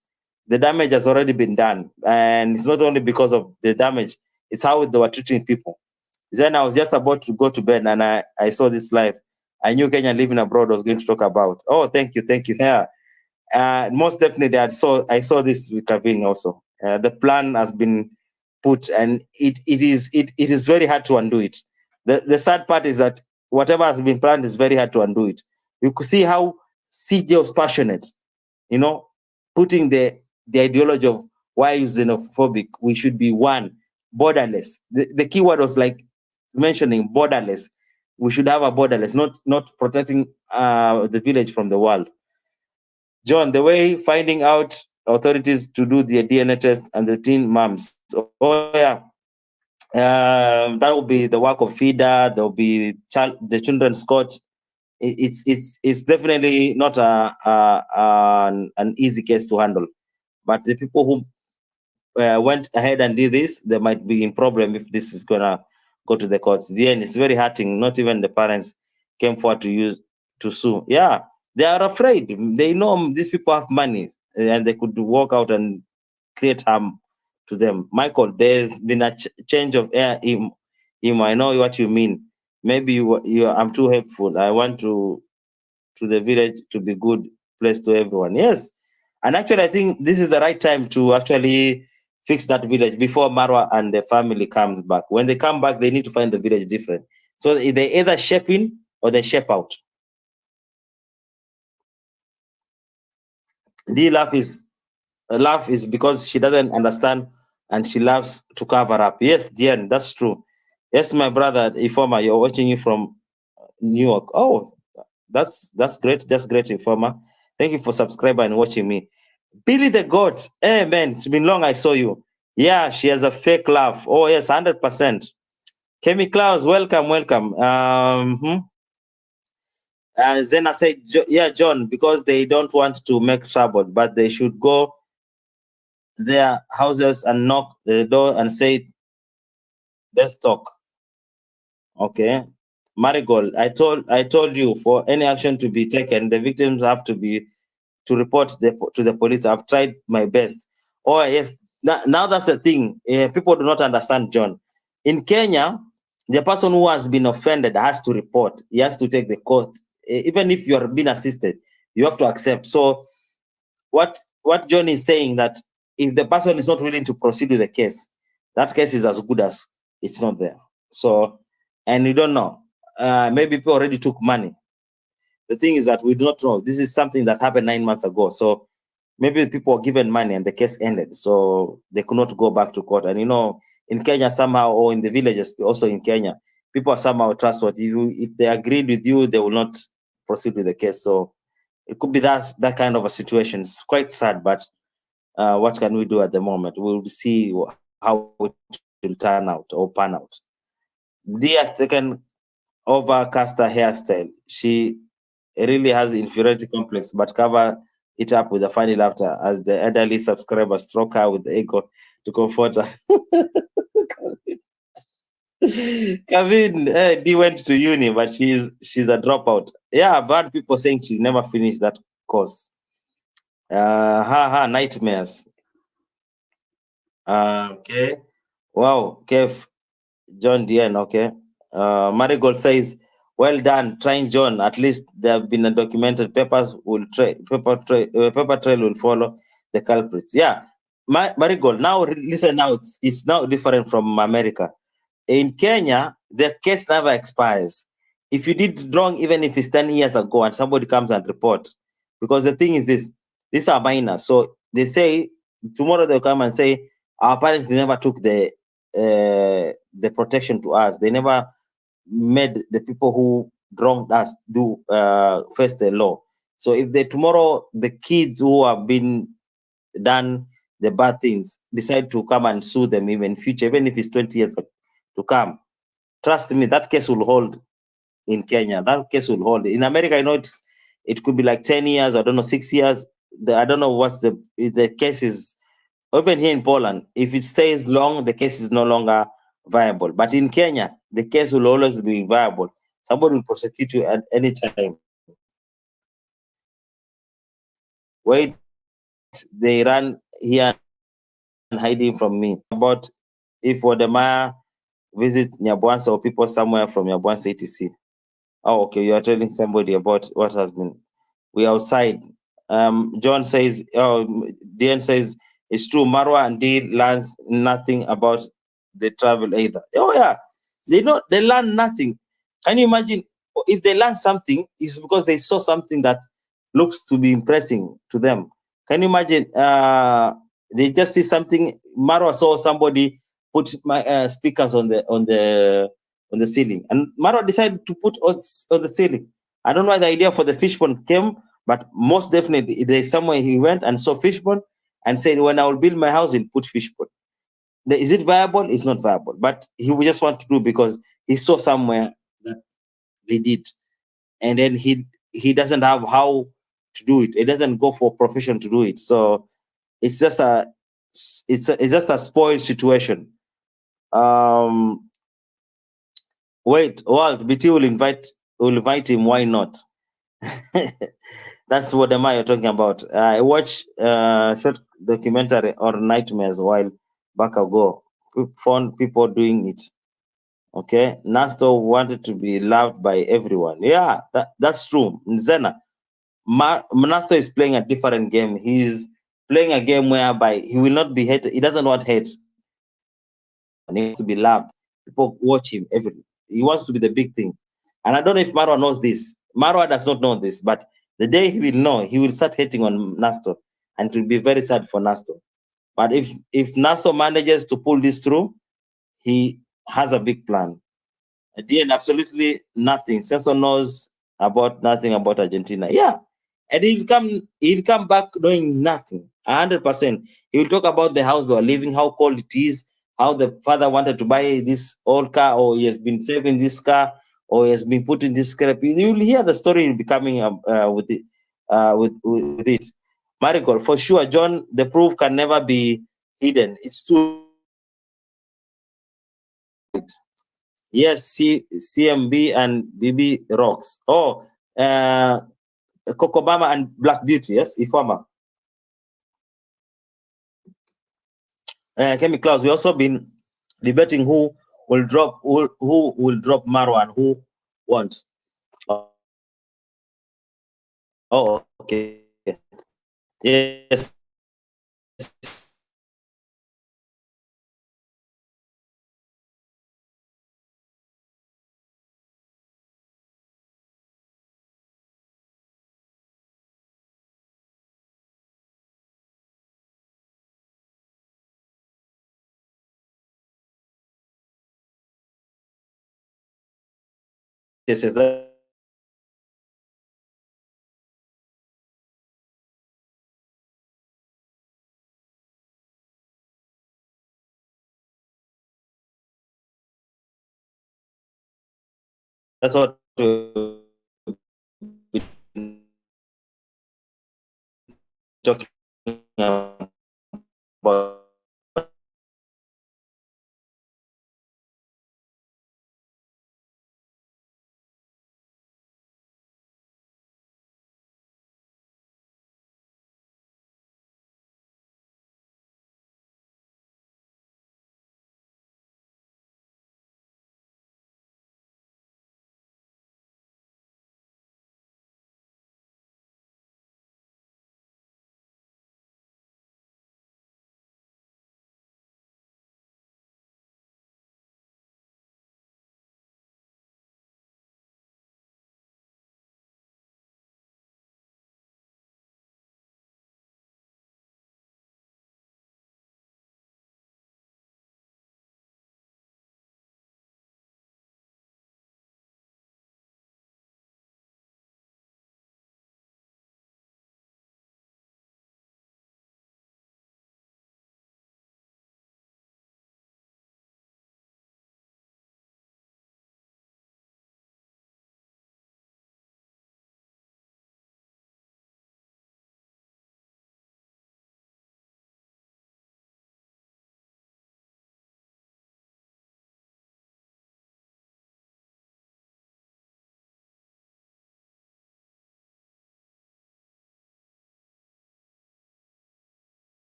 [SPEAKER 1] The damage has already been done, and it's not only because of the damage, it's how they were treating people. Then I was just about to go to bed, and I saw this live. I knew Kenya living abroad was going to talk about. Oh, thank you. Yeah, most definitely, I saw this with Kavin also. The plan has been put, and it is very hard to undo it. The sad part is that whatever has been planned is very hard to undo it. You could see how CJ was passionate, putting the ideology of why are you xenophobic? We should be one, borderless. The key word was like mentioning borderless. We should have a borderless, not protecting the village from the world. John, the way finding out authorities to do the DNA test and the teen moms. Oh yeah, that will be the work of FIDA. There will be the children's court. It's definitely not an easy case to handle. But the people who went ahead and did this, they might be in problem if this is gonna go to the courts. The end, it's very hurting. Not even the parents came forward to sue. Yeah, they are afraid. They know these people have money and they could walk out and create harm to them. Michael, there's been a change of air. I know what you mean. Maybe I'm too helpful. I want to the village to be good place to everyone. Yes, and actually, I think this is the right time to actually fix that village before Marwa and the family comes back. When they come back, they need to find the village different. So they either shape in or they shape out. The laugh is because she doesn't understand and she loves to cover up. Yes, Diane, that's true. Yes, my brother, Informer, you're watching you from New York. Oh, that's great. That's great, Informer. Thank you for subscribing and watching me. Billy the Goat. Hey man, it's been long I saw you. Yeah, she has a fake laugh. Oh yes, 100%. Kemi Klaus, welcome, welcome. Then I said, yeah, John, because they don't want to make trouble, but they should go their houses and knock the door and say, let's talk. Okay. Marigold, I told you, for any action to be taken, the victims have to report to the police. I've tried my best. Oh yes, now that's the thing. People do not understand, John. In Kenya, the person who has been offended has to report. He has to take the court. Even if you are being assisted, you have to accept. So what John is saying, that if the person is not willing to proceed with the case, that case is as good as it's not there. So, and you don't know. Maybe people already took money. The thing is that we do not know. This is something that happened 9 months ago. So maybe people were given money and the case ended. So they could not go back to court. And in Kenya somehow, or in the villages, also in Kenya, people are somehow trustworthy. If they agreed with you, they will not proceed with the case. So it could be that kind of a situation. It's quite sad, but what can we do at the moment? We'll see how it will turn out or pan out. Dia has taken over Caster hairstyle. She really has inferiority complex, but cover it up with a funny laughter as the elderly subscriber stroke her with the ego to comfort her. Kevin, D went to uni, but she's a dropout. Yeah, I've heard people saying she never finished that course. Nightmares. Okay. Wow, Kev, John Dien, okay. Marigold says, well done, trying John. At least there have been a documented paper trail will follow the culprits. Yeah. Marigold, now listen now, it's now different from America. In Kenya, the case never expires. If you did wrong, even if it's 10 years ago and somebody comes and report, because the thing is this, these are minors. So they say tomorrow they'll come and say, our parents never took the protection to us. They never made the people who wronged us do face the law. So if tomorrow the kids who have been done the bad things decide to come and sue them even in future, even if it's 20 years to come, trust me, that case will hold in Kenya. That case will hold. In America, I know it could be like 10 years, I don't know, 6 years. I don't know what's the case is. Even here in Poland, if it stays long, the case is no longer viable. But in Kenya, the case will always be viable. Somebody will prosecute you at any time. Wait, they run here and hiding from me. About if Wodemar visit Nyabwansa or people somewhere from Nyabwansa ATC. Oh, okay, you are telling somebody about what has been. We outside. John says, Dan says, it's true. Marwa and Dee learns nothing about the travel either. Oh yeah, they learn nothing. Can you imagine if they learn something? It's because they saw something that looks to be impressing to them. Can you imagine? They just see something. Marwa saw somebody put my speakers on the ceiling, and Marwa decided to put us on the ceiling. I don't know why the idea for the fishbone came, but most definitely there's somewhere he went and saw fishbone and said, when I will build my house, he'll put fishbone. Is it viable? It's not viable, but he would just want to do because he saw somewhere that they did, and then he doesn't have how to do it. He doesn't go for profession to do it. So it's just a spoiled situation. Wait, Walt, BT will invite him. Why not? That's what am I talking about. I watched short documentary or nightmares while back ago. Found people doing it. Okay, Nasto wanted to be loved by everyone. Yeah, that's true. Nzena, Nasto is playing a different game. He's playing a game whereby he will not be hated. He doesn't want hate. He wants to be loved. People watch him every. He wants to be the big thing. And I don't know if Marwa knows this. Marwa does not know this, but the day he will know, he will start hating on Nasto, and it will be very sad for Nasto. But if Nasto manages to pull this through, he has a big plan. At the end, absolutely nothing. Cesar knows about nothing about Argentina. Yeah. And he'll come back knowing nothing. 100%. He will talk about the house they are living, how cold it is, how the father wanted to buy this old car, or he has been saving this car, or he has been put in this scrap. You will hear the story becoming with it. With it, Marigold, for sure, John. The proof can never be hidden. It's too late. Yes, CMB and BB rocks. Oh, Kokobama and Black Beauty. Yes, Ifama. Kemi Klaus, we also been debating who will drop Marwa and who won't. Oh, okay. Yes. Yes, yes. That's what we're talking about.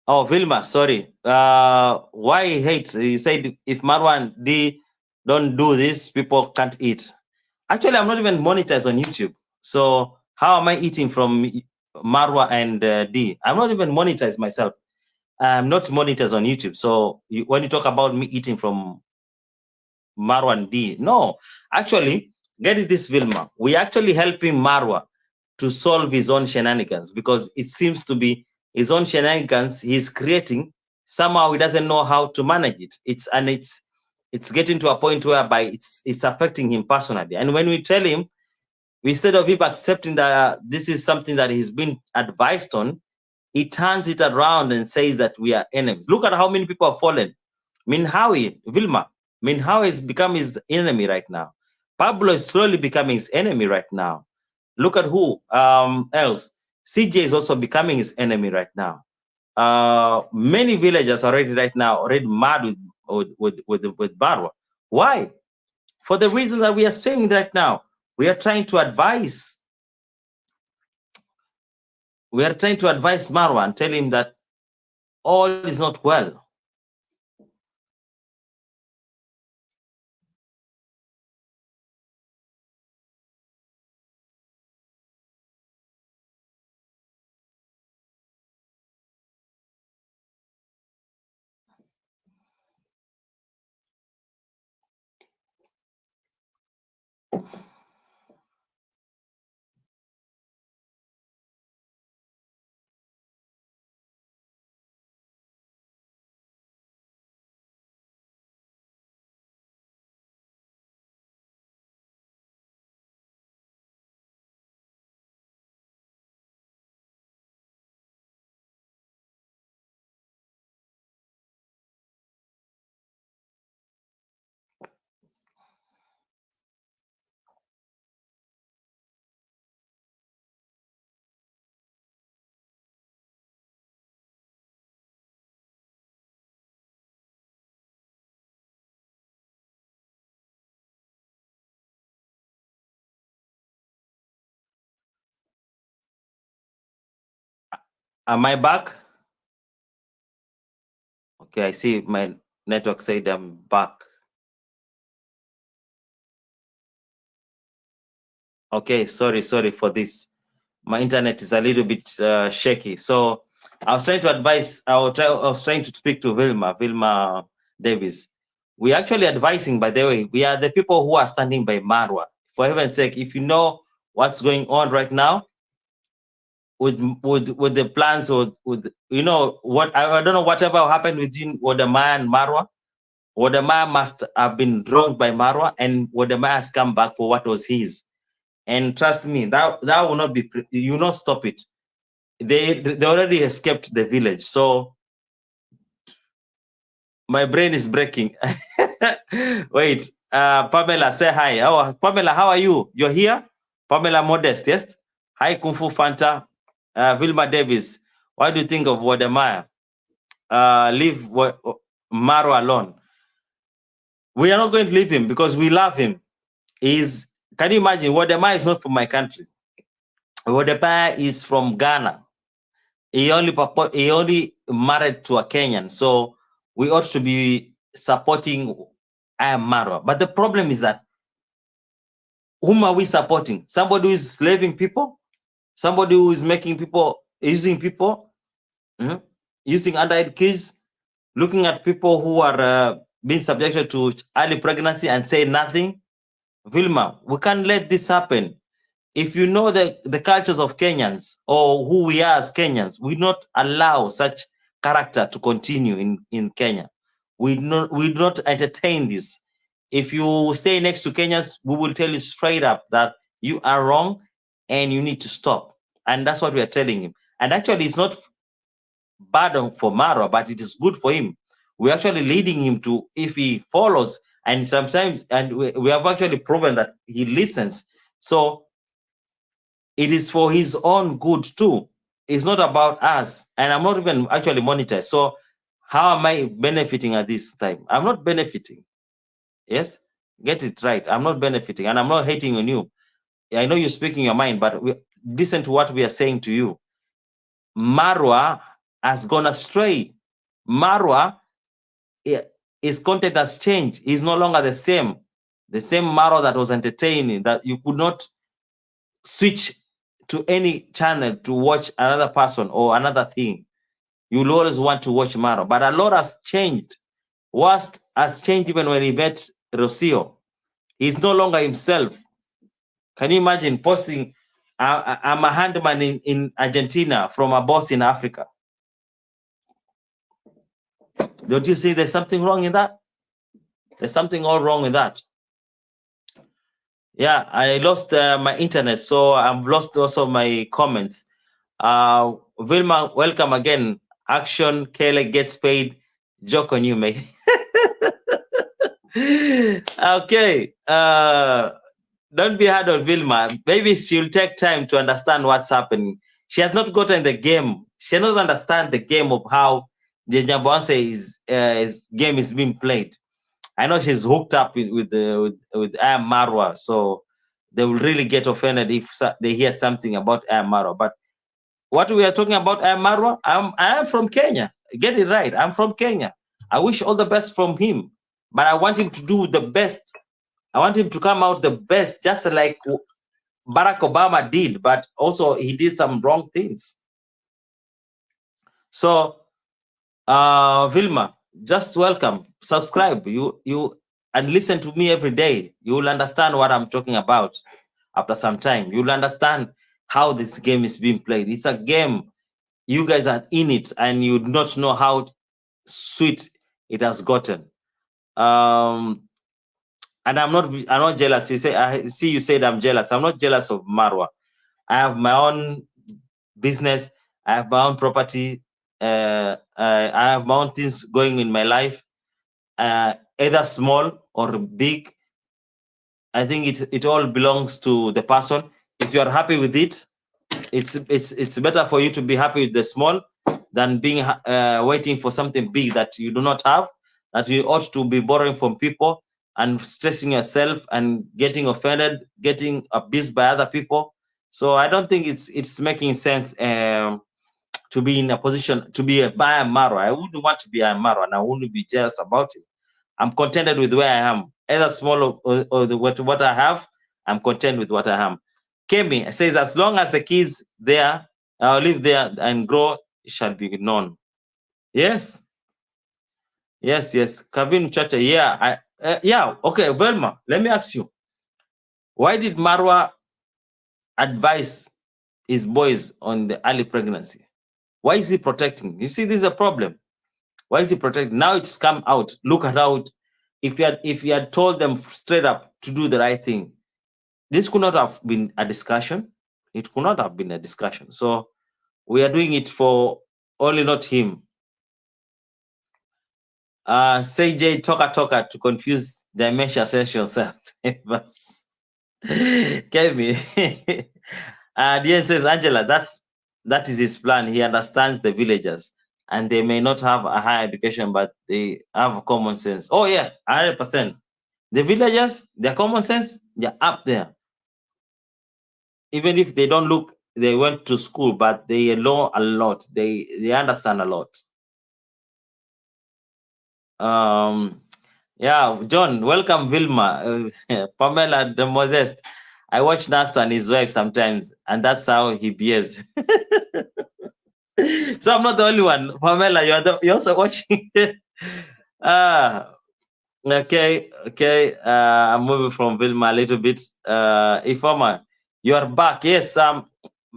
[SPEAKER 1] Oh, Vilma, sorry. Why hate? You said if Marwan D don't do this, people can't eat. Actually, I'm not even monetized on YouTube. So how am I eating from Marwa and D? I'm not even monetized myself. I'm not monetized on YouTube. So when you talk about me eating from Marwa and D, no. Actually, get it this, Vilma. We actually helping Marwa to solve his own shenanigans, because it seems to be his own shenanigans he's creating. Somehow he doesn't know how to manage it. It's getting to a point whereby it's affecting him personally. And when we tell him, instead of him accepting that this is something that he's been advised on, he turns it around and says that we are enemies. Look at how many people have fallen. Minhawi, Vilma, Minhawi has become his enemy right now. Pablo is slowly becoming his enemy right now. Look at who else. CJ is also becoming his enemy right now. Many villagers already right now already mad with Barwa. Why? For the reason that we are saying right now. We are trying to advise. We are trying to advise Marwa and tell him that all is not well. Am I back? Okay, I see my network said I'm back. Okay, sorry for this. My internet is a little bit shaky. So I was trying to advise, I was trying to speak to Vilma Davis. We're actually advising, by the way, we are the people who are standing by Marwa. For heaven's sake, if you know what's going on right now with the plans, or with, you know, what, I don't know, whatever happened between Wodema and Marwa, Wodema must have been wronged by Marwa, and Wodema has come back for what was his. And trust me, that will not be, you will not stop it. They already escaped the village. So my brain is breaking. Wait, Pamela, say hi. Oh, Pamela, how are you? You're here? Pamela Modest, yes? Hi, Kung Fu Fanta. Vilma Davis, what do you think of Wodemaya? Leave Maro alone. We are not going to leave him because we love him. Can you imagine? Wodemaya is not from my country. Wodemaya is from Ghana. He only married to a Kenyan, so we ought to be supporting Iam Marwa. But the problem is that, whom are we supporting? Somebody who is slaving people, somebody who is making people, using people, using underage kids, looking at people who are being subjected to early pregnancy and say nothing. Vilma, we can't let this happen. If you know the cultures of Kenyans, or who we are as Kenyans, we not allow such character to continue in Kenya. We do not entertain this. If you stay next to Kenyans, we will tell you straight up that you are wrong and you need to stop. And that's what we are telling him. And actually, it's not bad for Marwa, but it is good for him. We're actually leading him to, if he follows, and sometimes, and we have actually proven that he listens. So it is for his own good too. It's not about us. And I'm not even actually monetized. So how am I benefiting at this time? I'm not benefiting. Yes? Get it right. I'm not benefiting, and I'm not hating on you. I know you're speaking your mind, but listen to what we are saying to you. Marwa has gone astray. Marwa, his content has changed. He's no longer the same. The same Marwa that was entertaining, that you could not switch to any channel to watch another person or another thing. You'll always want to watch Marwa. But a lot has changed. Worst has changed even when he met Rocio. He's no longer himself. Can you imagine posting, I'm a handman in Argentina from a boss in Africa? Don't you see there's something wrong in that? There's something all wrong with that. Yeah, I lost my internet, so I've lost also my comments. Vilma, welcome again. Action, Kele gets paid. Joke on you, mate. Okay. Don't be hard on Vilma. Maybe she'll take time to understand what's happening. She has not gotten the game. She doesn't understand the game of how the Nyambwanse game is being played. I know she's hooked up with Iam Marwa, so they will really get offended if they hear something about Iam Marwa. But what we are talking about, Iam Marwa, I am from Kenya. Get it right. I'm from Kenya. I wish all the best from him, but I want him to do the best. I want him to come out the best, just like Barack Obama did, but also he did some wrong things. So, Vilma, just welcome, subscribe, you and listen to me every day. You will understand what I'm talking about. After some time, you'll understand how this game is being played. It's a game. You guys are in it, and you do not know how sweet it has gotten. And I'm not jealous. You say, I see you said I'm jealous. I'm not jealous of Marwa. I have my own business. I have my own property. I have my own things going in my life, either small or big. I think it all belongs to the person. If you are happy with it, it's better for you to be happy with the small than being waiting for something big that you do not have, that you ought to be borrowing from people and stressing yourself and getting offended, getting abused by other people. So I don't think it's making sense to be in a position to be a Iam Marwa. I wouldn't want to be Iam Marwa, and I wouldn't be jealous about it. I'm contented with where I am, either small or what I have. I'm content with what I am. Kemi says, as long as the kids there live there and grow, it shall be known. Yes. Kavin Chacha, yeah. Okay, Velma, let me ask you, why did Marwa advise his boys on the early pregnancy? Why is he protecting? You see, this is a problem. Why is he protecting? Now it's come out. Look at how if you had told them straight up to do the right thing, this could not have been a discussion. It could not have been a discussion. So we are doing it for only not him. Say J Toka to confuse dementia sessions. Kevin. Diane says, Angela, that is his plan. He understands the villagers, and they may not have a higher education, but they have common sense. Oh yeah, 100%. The villagers, their common sense, they're up there. Even if they don't look, they went to school, but they know a lot. They understand a lot. Yeah, John, welcome, Vilma. Pamela the Modest. I watch Nasta and his wife sometimes, and that's how he behaves. So I'm not the only one. Pamela, you're also watching. Okay. I'm moving from Vilma a little bit. Ifoma, you're back. Yes, I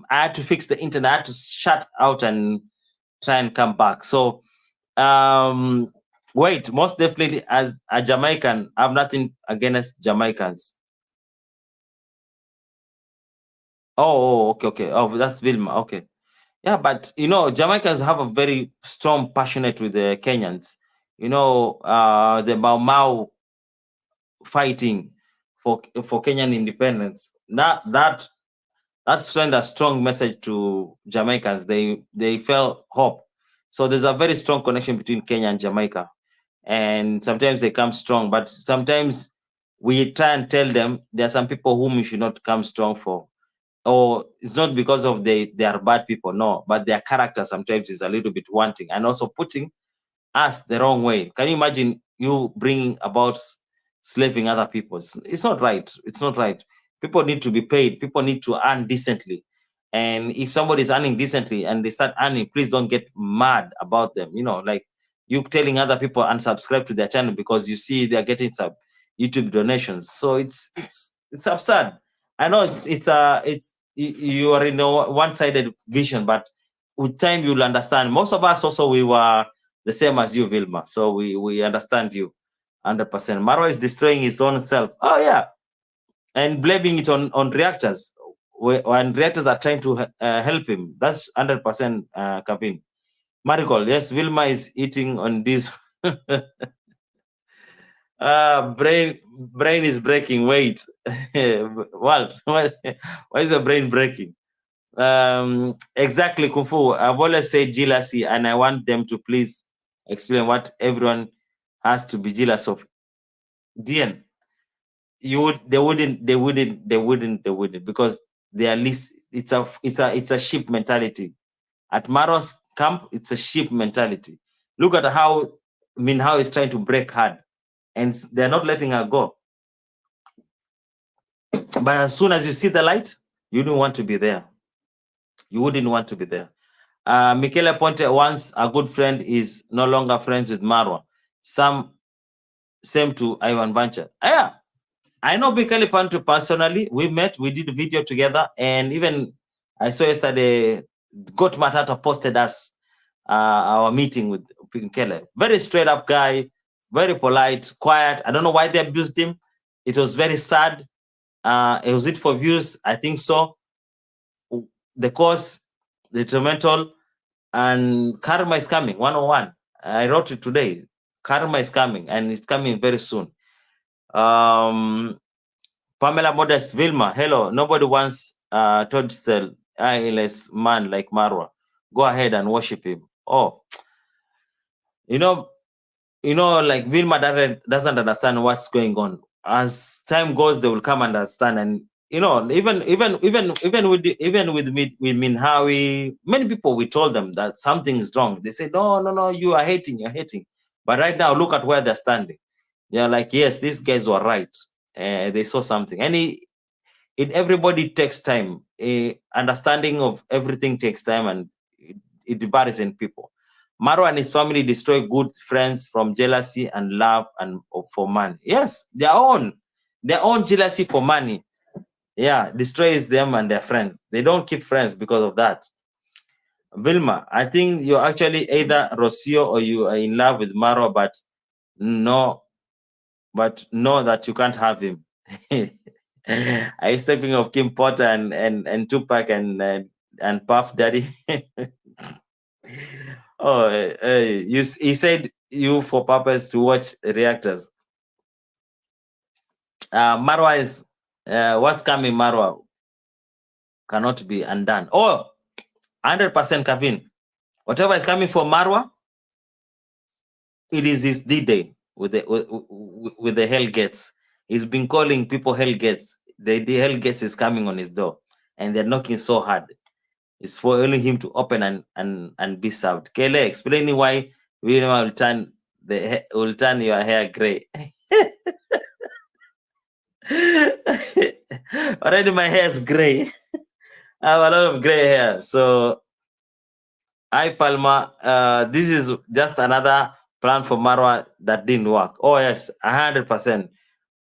[SPEAKER 1] had to fix the internet. I had to shut out and try and come back. So, wait, most definitely, as a Jamaican, I have nothing against Jamaicans. Oh, okay. Oh, that's Vilma. Okay. Yeah, but Jamaicans have a very strong, passionate with the Kenyans. The Mau Mau fighting for Kenyan independence. That sent a strong message to Jamaicans. They felt hope. So there's a very strong connection between Kenya and Jamaica. And sometimes they come strong, but sometimes we try and tell them there are some people whom you should not come strong for. Or it's not because of they are bad people, no, but their character sometimes is a little bit wanting and also putting us the wrong way. Can you imagine you bringing about slaving other people? It's not right. It's not right. People need to be paid. People need to earn decently. And if somebody is earning decently and they start earning, please don't get mad about them. Like you telling other people unsubscribe to their channel because you see they're getting some YouTube donations. So it's absurd. I know it's you are in a one-sided vision, but with time you'll understand. Most of us also we were the same as you, Vilma. So we understand you 100%. Marwa is destroying his own self. Oh yeah, and blaming it on reactors when reactors are trying to help him. That's 100%, Kevin. Marigold, yes, Vilma is eating on this. Brain is breaking. Wait, Walt, why is your brain breaking? Exactly, Kufu. I've always said jealousy, and I want them to please explain what everyone has to be jealous of. Dian, they wouldn't because they are least. It's a sheep mentality. At Marwa's camp, it's a sheep mentality. Look at how Minhao is trying to break hard, and they're not letting her go. But as soon as you see the light, you don't want to be there. You wouldn't want to be there. Michele Ponte, once a good friend, is no longer friends with Marwa. Same to Ivan Vancha. Yeah, I know Michele Ponte personally. We met, we did a video together, and even I saw yesterday, Got Matata posted us our meeting with Michele. Very straight up guy, very polite, quiet. I don't know why they abused him. It was very sad. Was it for views? I think so. The cause, the detrimental, and karma is coming. 101. I wrote it today. Karma is coming, and it's coming very soon. Pamela Modest Vilma, hello. Nobody wants Toadstool, eyeless man like Marwa. Go ahead and worship him. Oh, you know, like Vilma doesn't understand what's going on. As time goes, they will come understand. And even with Minhawi, many people, we told them that something is wrong. They say, no, you're hating. But right now, look at where they're standing. They're like, yes, these guys were right. They saw something. And everybody takes time. Understanding of everything takes time, and it varies in people. Marwa and his family destroy good friends from jealousy and love and for money. Yes, their own jealousy for money. Yeah, destroys them and their friends. They don't keep friends because of that. Vilma, I think you're actually either Rocio or you are in love with Marwa, but know that you can't have him. Are you stepping of Kim Potter and Tupac and Puff Daddy? Oh, he said you for purpose to watch reactors. Marwa is what's coming. Marwa cannot be undone. Oh, 100% Kevin. Whatever is coming for Marwa, it is his D-Day with the Hell Gates. He's been calling people Hell Gates. The Hell Gates is coming on his door, and they're knocking so hard. It's for only him to open and be served. Kele, explaining why William will turn your hair gray. Already my hair is gray. I have a lot of gray hair. So, Palma, this is just another plan for Marwa that didn't work. Oh yes, 100%.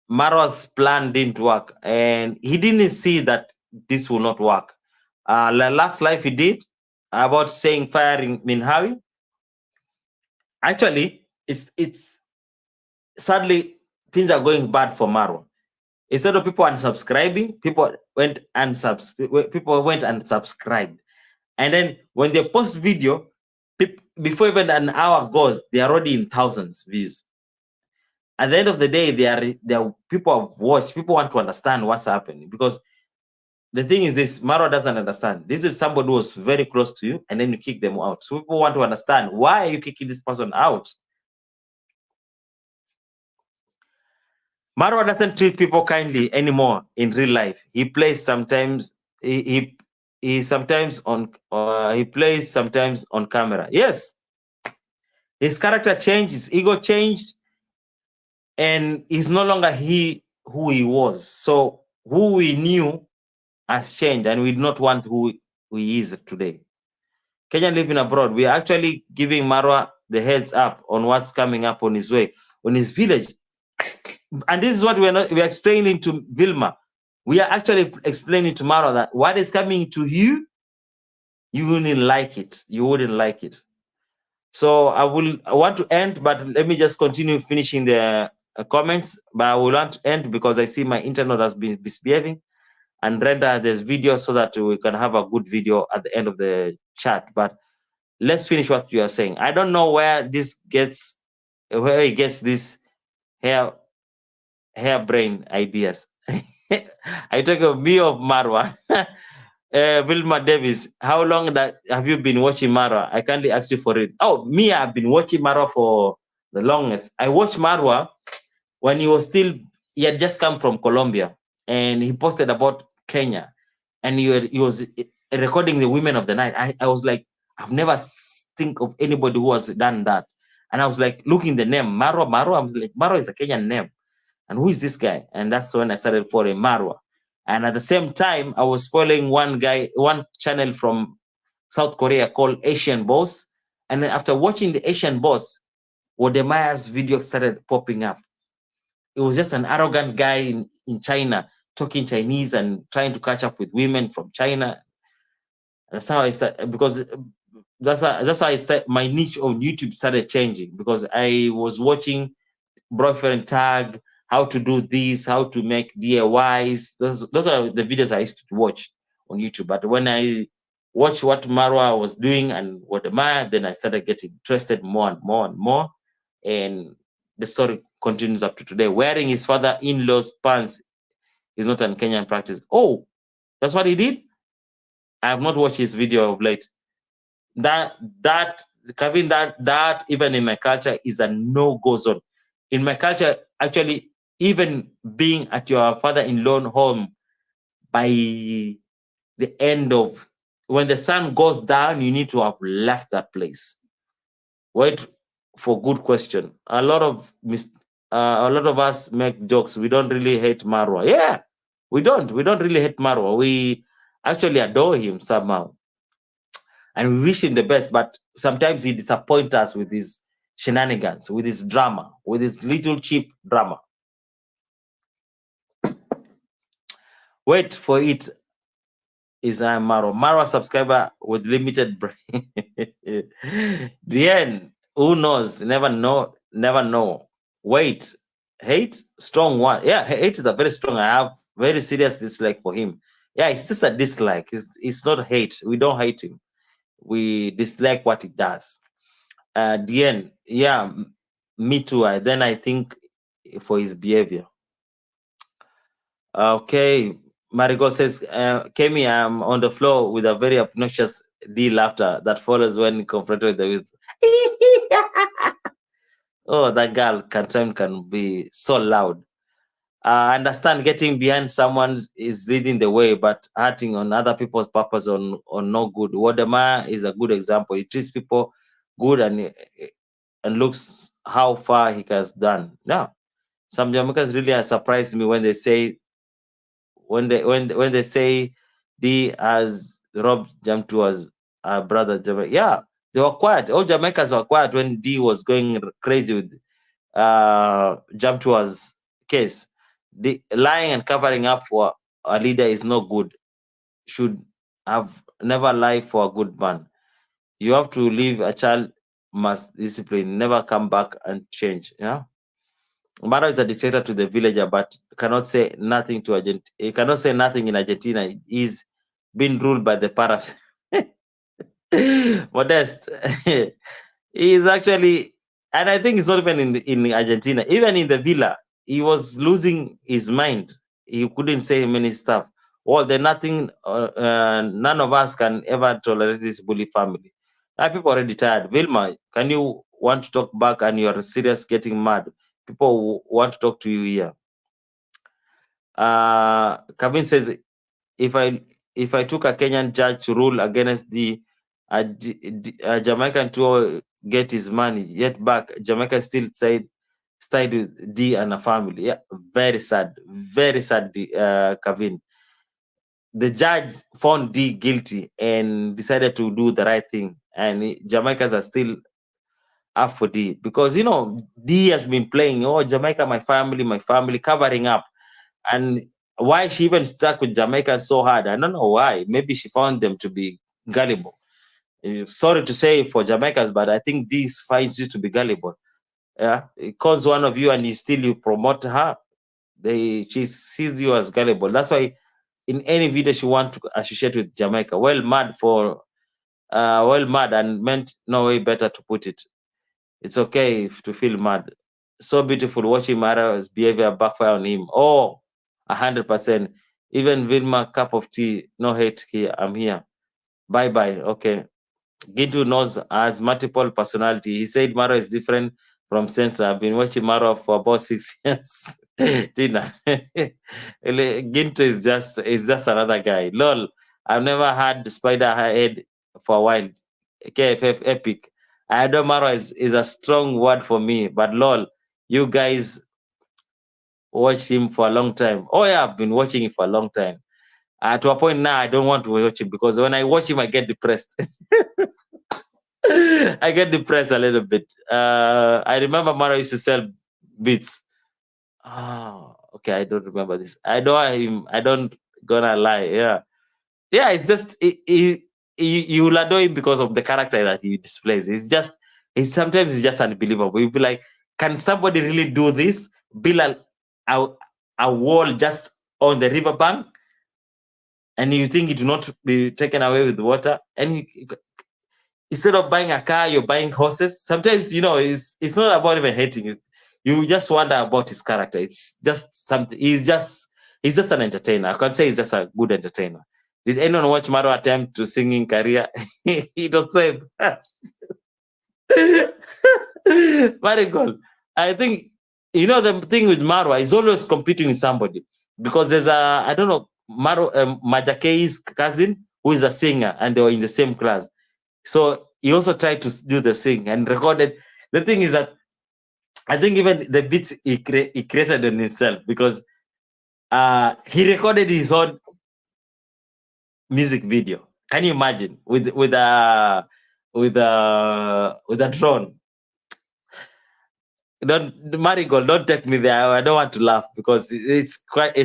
[SPEAKER 1] Marwa's plan didn't work, and he didn't see that this will not work. Last live he did about saying firing Minhawi. Actually, it's sadly things are going bad for Marwa. Instead of people unsubscribing, people went and subscribed. And then when they post video, before even an hour goes, they are already in thousands views. At the end of the day, they are people have watched. People want to understand what's happening, because the thing is this: Marwa doesn't understand. This is somebody who was very close to you, and then you kick them out. So people want to understand, why are you kicking this person out? Marwa doesn't treat people kindly anymore in real life. He plays sometimes. He sometimes on. He plays sometimes on camera. Yes, his character changed. His ego changed, and he's no longer who he was. So who we knew has changed, and we do not want who he is today. Kenyan living abroad, we are actually giving Marwa the heads up on what's coming up on his way, on his village. And this is what we're explaining to Vilma. We are actually explaining to Marwa that what is coming to you, you wouldn't like it. You wouldn't like it. So I want to end, but let me just continue finishing the comments. But I will want to end because I see my internet has been misbehaving, and render this video so that we can have a good video at the end of the chat. But let's finish what you are saying. I don't know where he gets this hair-brain ideas. I talk of me of Marwa. Vilma Davis, how long have you been watching Marwa? I kindly ask you for it. Oh, me, I've been watching Marwa for the longest. I watched Marwa when he was still he had just come from Colombia, and he posted about Kenya, and he was recording the women of the night. I was like, I've never think of anybody who has done that. And I was like, looking the name, Marwa. I was like, Marwa is a Kenyan name. And who is this guy? And that's when I started following Marwa. And at the same time, I was following one channel from South Korea called Asian Boss. And then after watching the Asian Boss, Wode video started popping up. It was just an arrogant guy in China talking Chinese and trying to catch up with women from China. That's how I started, because that's how I started, my niche on YouTube started changing, because I was watching boyfriend tag, how to do this, how to make DIYs. Those are the videos I used to watch on YouTube. But when I watched what Marwa was doing and what Maya, then I started getting interested more and more and more. And the story continues up to today. Wearing his father-in-law's pants is not an Kenyan practice. Oh, that's what he did? I have not watched his video of late. Kevin, that even in my culture is a no-go zone. In my culture, actually, even being at your father-in-law home by the end of, when the sun goes down, you need to have left that place. Wait for good question. A lot of us make jokes. We don't really hate Marwa. Yeah, we don't really hate Marwa. We actually adore him somehow, and we wish him the best. But sometimes he disappoints us with his shenanigans, with his drama, with his little cheap drama. Wait for it. Is Iam Marwa. Marwa subscriber with limited brain. The end. Who knows? Never know. Wait. Hate? Strong one. Yeah, hate is a very strong. I have very serious dislike for him. Yeah, it's just a dislike. It's not hate. We don't hate him. We dislike what he does. The end. Yeah, me too. Then I think for his behavior. Okay. Marigold says, Kemi, I'm on the floor with a very obnoxious D laughter that follows when confronted with the wisdom. Oh, that girl can be so loud. I understand getting behind someone is leading the way, but acting on other people's purpose on no good. Wodema is a good example. He treats people good and looks how far he has done. Now, some Jamaicans really surprised me when they say when they say D has robbed Jamtua's brother Jamaica. Yeah, they were quiet. All Jamaicans were quiet when D was going crazy with Jamtua's case. The lying and covering up for a leader is not good. Should have never lied for a good man. You have to leave a child must discipline, never come back and change. Yeah. Mara is a dictator to the villager, but cannot say nothing to Argentina. He cannot say nothing in Argentina. He's been ruled by the paras. Modest. He is actually, and I think it's not even in Argentina. Even in the villa, he was losing his mind. He couldn't say many stuff. Well, there's nothing. None of us can ever tolerate this bully family. Now people are already tired. Vilma, can you want to talk back and you are serious, getting mad? People want to talk to you here. Kevin says, if I took a Kenyan judge to rule against the Jamaican to get his money, yet back Jamaica still stayed with D and a family. Yeah, very sad, Kevin. The judge found D guilty and decided to do the right thing, and Jamaicans are still up for D, because D has been playing, Jamaica, my family, covering up. And why she even stuck with Jamaica so hard, I don't know why. Maybe she found them to be gullible. Sorry to say for Jamaicans, but I think this finds you to be gullible. Yeah, it calls one of you and you promote her. She sees you as gullible. That's why in any video she wants to associate with Jamaica. Well mad and meant no way better to put it. It's okay to feel mad. So beautiful watching Mara's behavior backfire on him. Oh, 100%. Even Vilma, cup of tea, no hate here. I'm here. Bye. Okay. Gintu knows has multiple personality. He said Mara is different from Sense. I've been watching Mara for about 6 years. Tina. Ginto is just another guy. Lol. I've never had spider head for a while. KFF epic. I know Marwa is a strong word for me, but lol, you guys watched him for a long time. Oh yeah, I've been watching him for a long time. To a point now, I don't want to watch him because when I watch him, I get depressed. I get depressed a little bit. I remember Mara used to sell beats. Okay, I don't remember this. I know him. I don't gonna lie. Yeah, yeah. It's just you will adore him because of the character that he displays. It's sometimes it's just unbelievable. You'll be like, can somebody really do this? Build a, a wall just on the riverbank, and you think it will not be taken away with water, and instead of buying a car, you're buying horses. Sometimes, it's not about even hating it. You just wonder about his character. It's just something. He's just an entertainer. I can say he's just a good entertainer. Did anyone watch Maro attempt to singing career? It was so embarrassing. Marigold. I think the thing with Marwa is always competing with somebody because there's I don't know, Majakei's cousin who is a singer and they were in the same class. So he also tried to do the sing and recorded. The thing is that I think even the beats he created on himself because he recorded his own music video. Can you imagine with a drone? Don't Marigold, don't take me there. I don't want to laugh because it's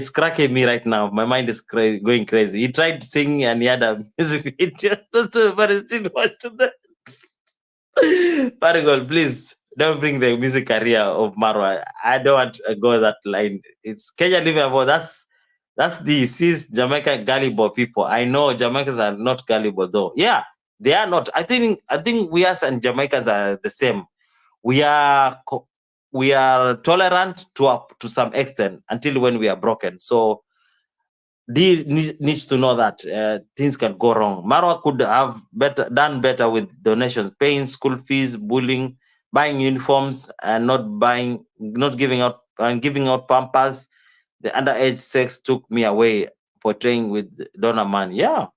[SPEAKER 1] cracking me right now. My mind is going crazy. He tried singing and he had a music video, but I still watch that. Marigold, please don't bring the music career of Marwa. I don't want to go that line. It's Kenya living about that's the cis Jamaica gullible people. I know Jamaicans are not gullible though. Yeah, they are not. I think we as and Jamaicans are the same. We are tolerant to some extent until when we are broken. So D needs to know that things can go wrong. Marwa could have done better with donations, paying school fees, bullying, buying uniforms, and not giving out pampers. The underage sex took me away, portraying with Donna Man. Yeah,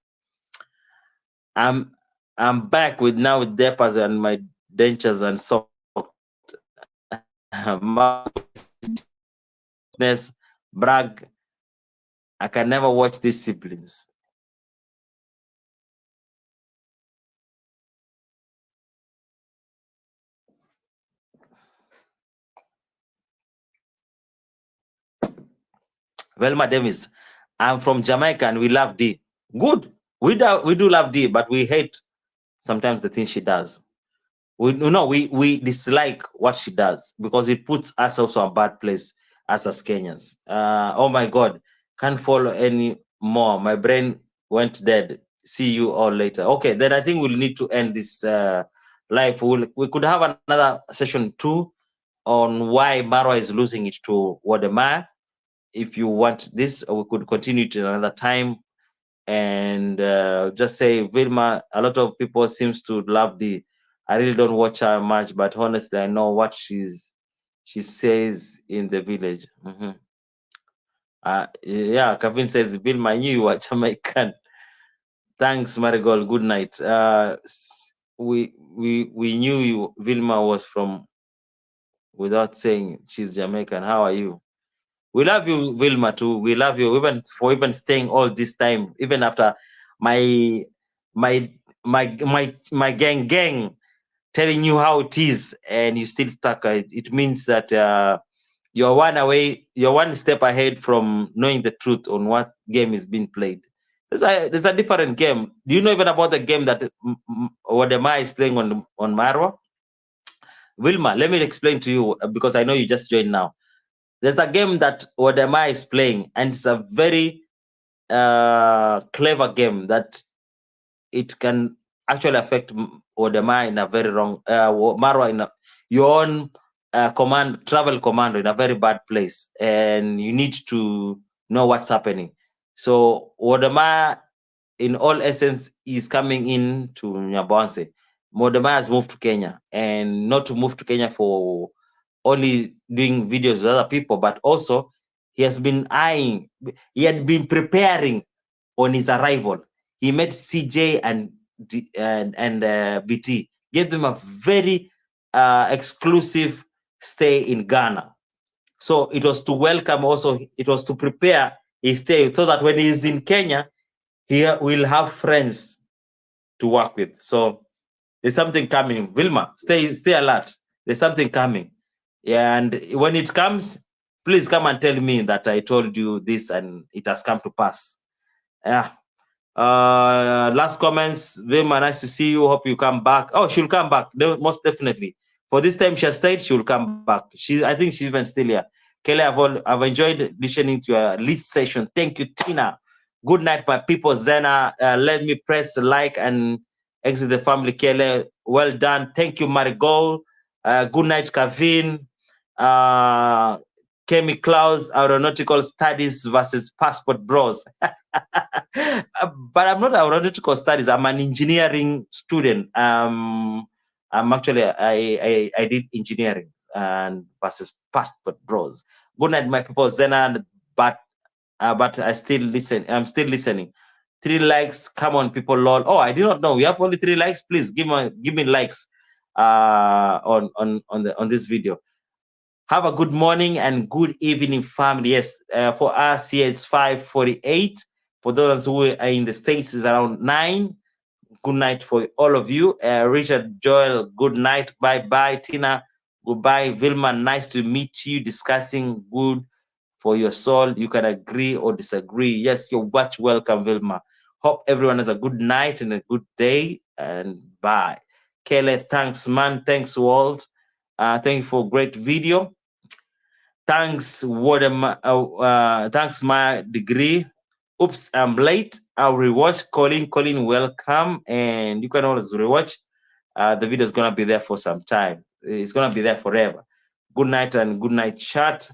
[SPEAKER 1] I'm I'm back with diapers and my dentures and socks. Brag. I can never watch these siblings. Velma Davis, I'm from Jamaica and we love D. Good. We do love D, but we hate sometimes the things she does. We dislike what she does because it puts us also a bad place as Kenyans. Oh my God, can't follow any more. My brain went dead. See you all later. Okay, then I think we'll need to end this live. We could have another session 2 on why Marwa is losing it to Wode. If you want this, we could continue to another time and just say Vilma. A lot of people seems to love the. I really don't watch her much, but honestly, I know what she says in the village. Yeah, Kevin says Vilma, I knew you were Jamaican. Thanks, Marigold. Good night. We knew you. Vilma was from without saying she's Jamaican. How are you? We love you, Vilma, too. We love you even staying all this time, even after my my my gang telling you how it is, and you still stuck. It means that you're one step ahead from knowing the truth on what game is being played. There's a different game. Do you know even about the game that Wodema is playing on Marwa? Vilma, let me explain to you because I know you just joined now. There's a game that Wodema is playing, and it's a very clever game that it can actually affect Wodema in a very wrong, Marwa in your own travel commando in a very bad place, and you need to know what's happening. So Wodema, in all essence, is coming in to Nyabonse. Wodema has moved to Kenya, and not to move to Kenya for only doing videos with other people, but also he has been eyeing, he had been preparing on his arrival. He met CJ and BT, gave them a very exclusive stay in Ghana. So it was to welcome also, it was to prepare his stay so that when he is in Kenya, he will have friends to work with. So there's something coming. Vilma, stay alert. There's something coming. Yeah, and when it comes, please come and tell me that I told you this and it has come to pass. Yeah. Last comments. Vilma, nice to see you. Hope you come back. Oh, she'll come back. Most definitely. For this time she has stayed, she will come back. I think she's even still here. Kelly, I've enjoyed listening to your list session. Thank you, Tina. Good night, my people. Zena, let me press like and exit the family. Kelly, well done. Thank you, Marigold. Good night, Kavin. Kemi Klaus, aeronautical studies versus passport bros. But I'm not aeronautical studies. I'm an engineering student. I'm actually I did engineering and versus passport bros. Good night, my people. Zena, but I still listen. I'm still listening. 3 likes. Come on, people. Lol. Oh, I did not know. We have only 3 likes. Please give me likes on this video. Have a good morning and good evening, family. Yes, for us here it's 5:48. For those who are in the States, it's around 9. Good night for all of you. Richard, Joel, good night. Bye-bye. Tina, goodbye. Vilma, nice to meet you. Discussing good for your soul. You can agree or disagree. Yes, you're much welcome, Vilma. Hope everyone has a good night and a good day. And bye. Kelly, thanks, man. Thanks, Walt. Thank you for a great video. Thanks, Wode, thanks, my degree. Oops, I'm late. I'll rewatch. Colin, welcome. And you can always rewatch. The video is going to be there for some time. It's going to be there forever. Good night and good night, chat.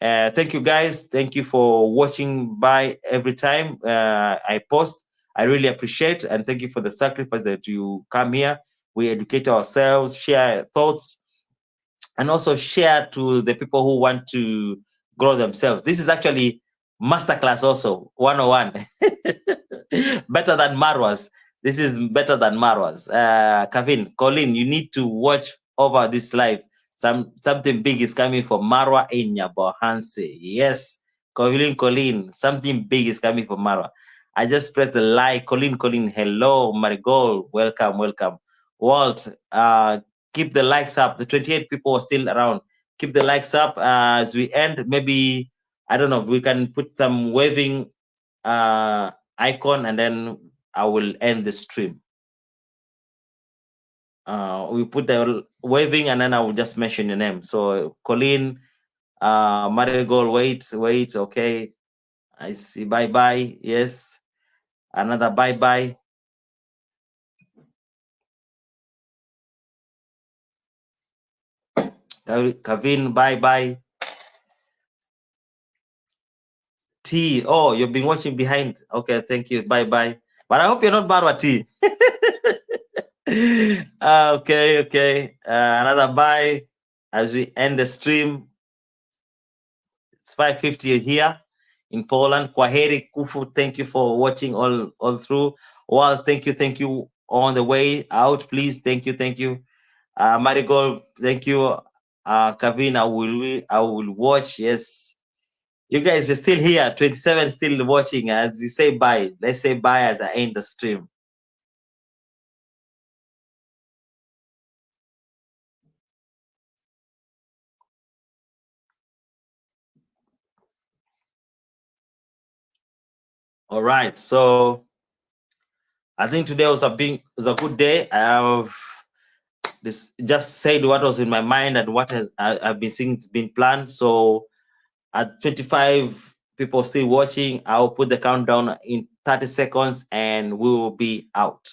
[SPEAKER 1] Thank you, guys. Thank you for watching by every time I post. I really appreciate, and thank you for the sacrifice that you come here. We educate ourselves, share thoughts, and also share to the people who want to grow themselves. This is actually masterclass also, 101. Better than Marwa's. This is better than Marwa's. Kevin, Colin, you need to watch over this live. Something big is coming for Marwa in Nyabohanse. Yes, Colin, something big is coming for Marwa. I just pressed the like. Colin, hello. Marigold, welcome. Walt, keep the likes up. The 28 people are still around. Keep the likes up as we end. Maybe, I don't know, we can put some waving icon and then I will end the stream. We put the waving and then I will just mention your name. So Colin, Marigold, wait, okay. I see, bye. Yes, another bye. Kevin, bye. T, oh, you've been watching behind. Okay, thank you, bye. But I hope you're not Marwa T. Okay. Another bye as we end the stream. It's 5:50 here in Poland. Kwaheri Kufu, thank you for watching all through. Well, thank you on the way out, please. Thank you. Marigold, thank you. Kevin, I will watch. Yes. You guys are still here, 27 still watching. As you say bye, let's say bye as I end the stream. All right, so I think today was a good day. I've just said what was in my mind and what I've been seeing it's been planned. So at 25 people still watching, I'll put the countdown in 30 seconds and we will be out.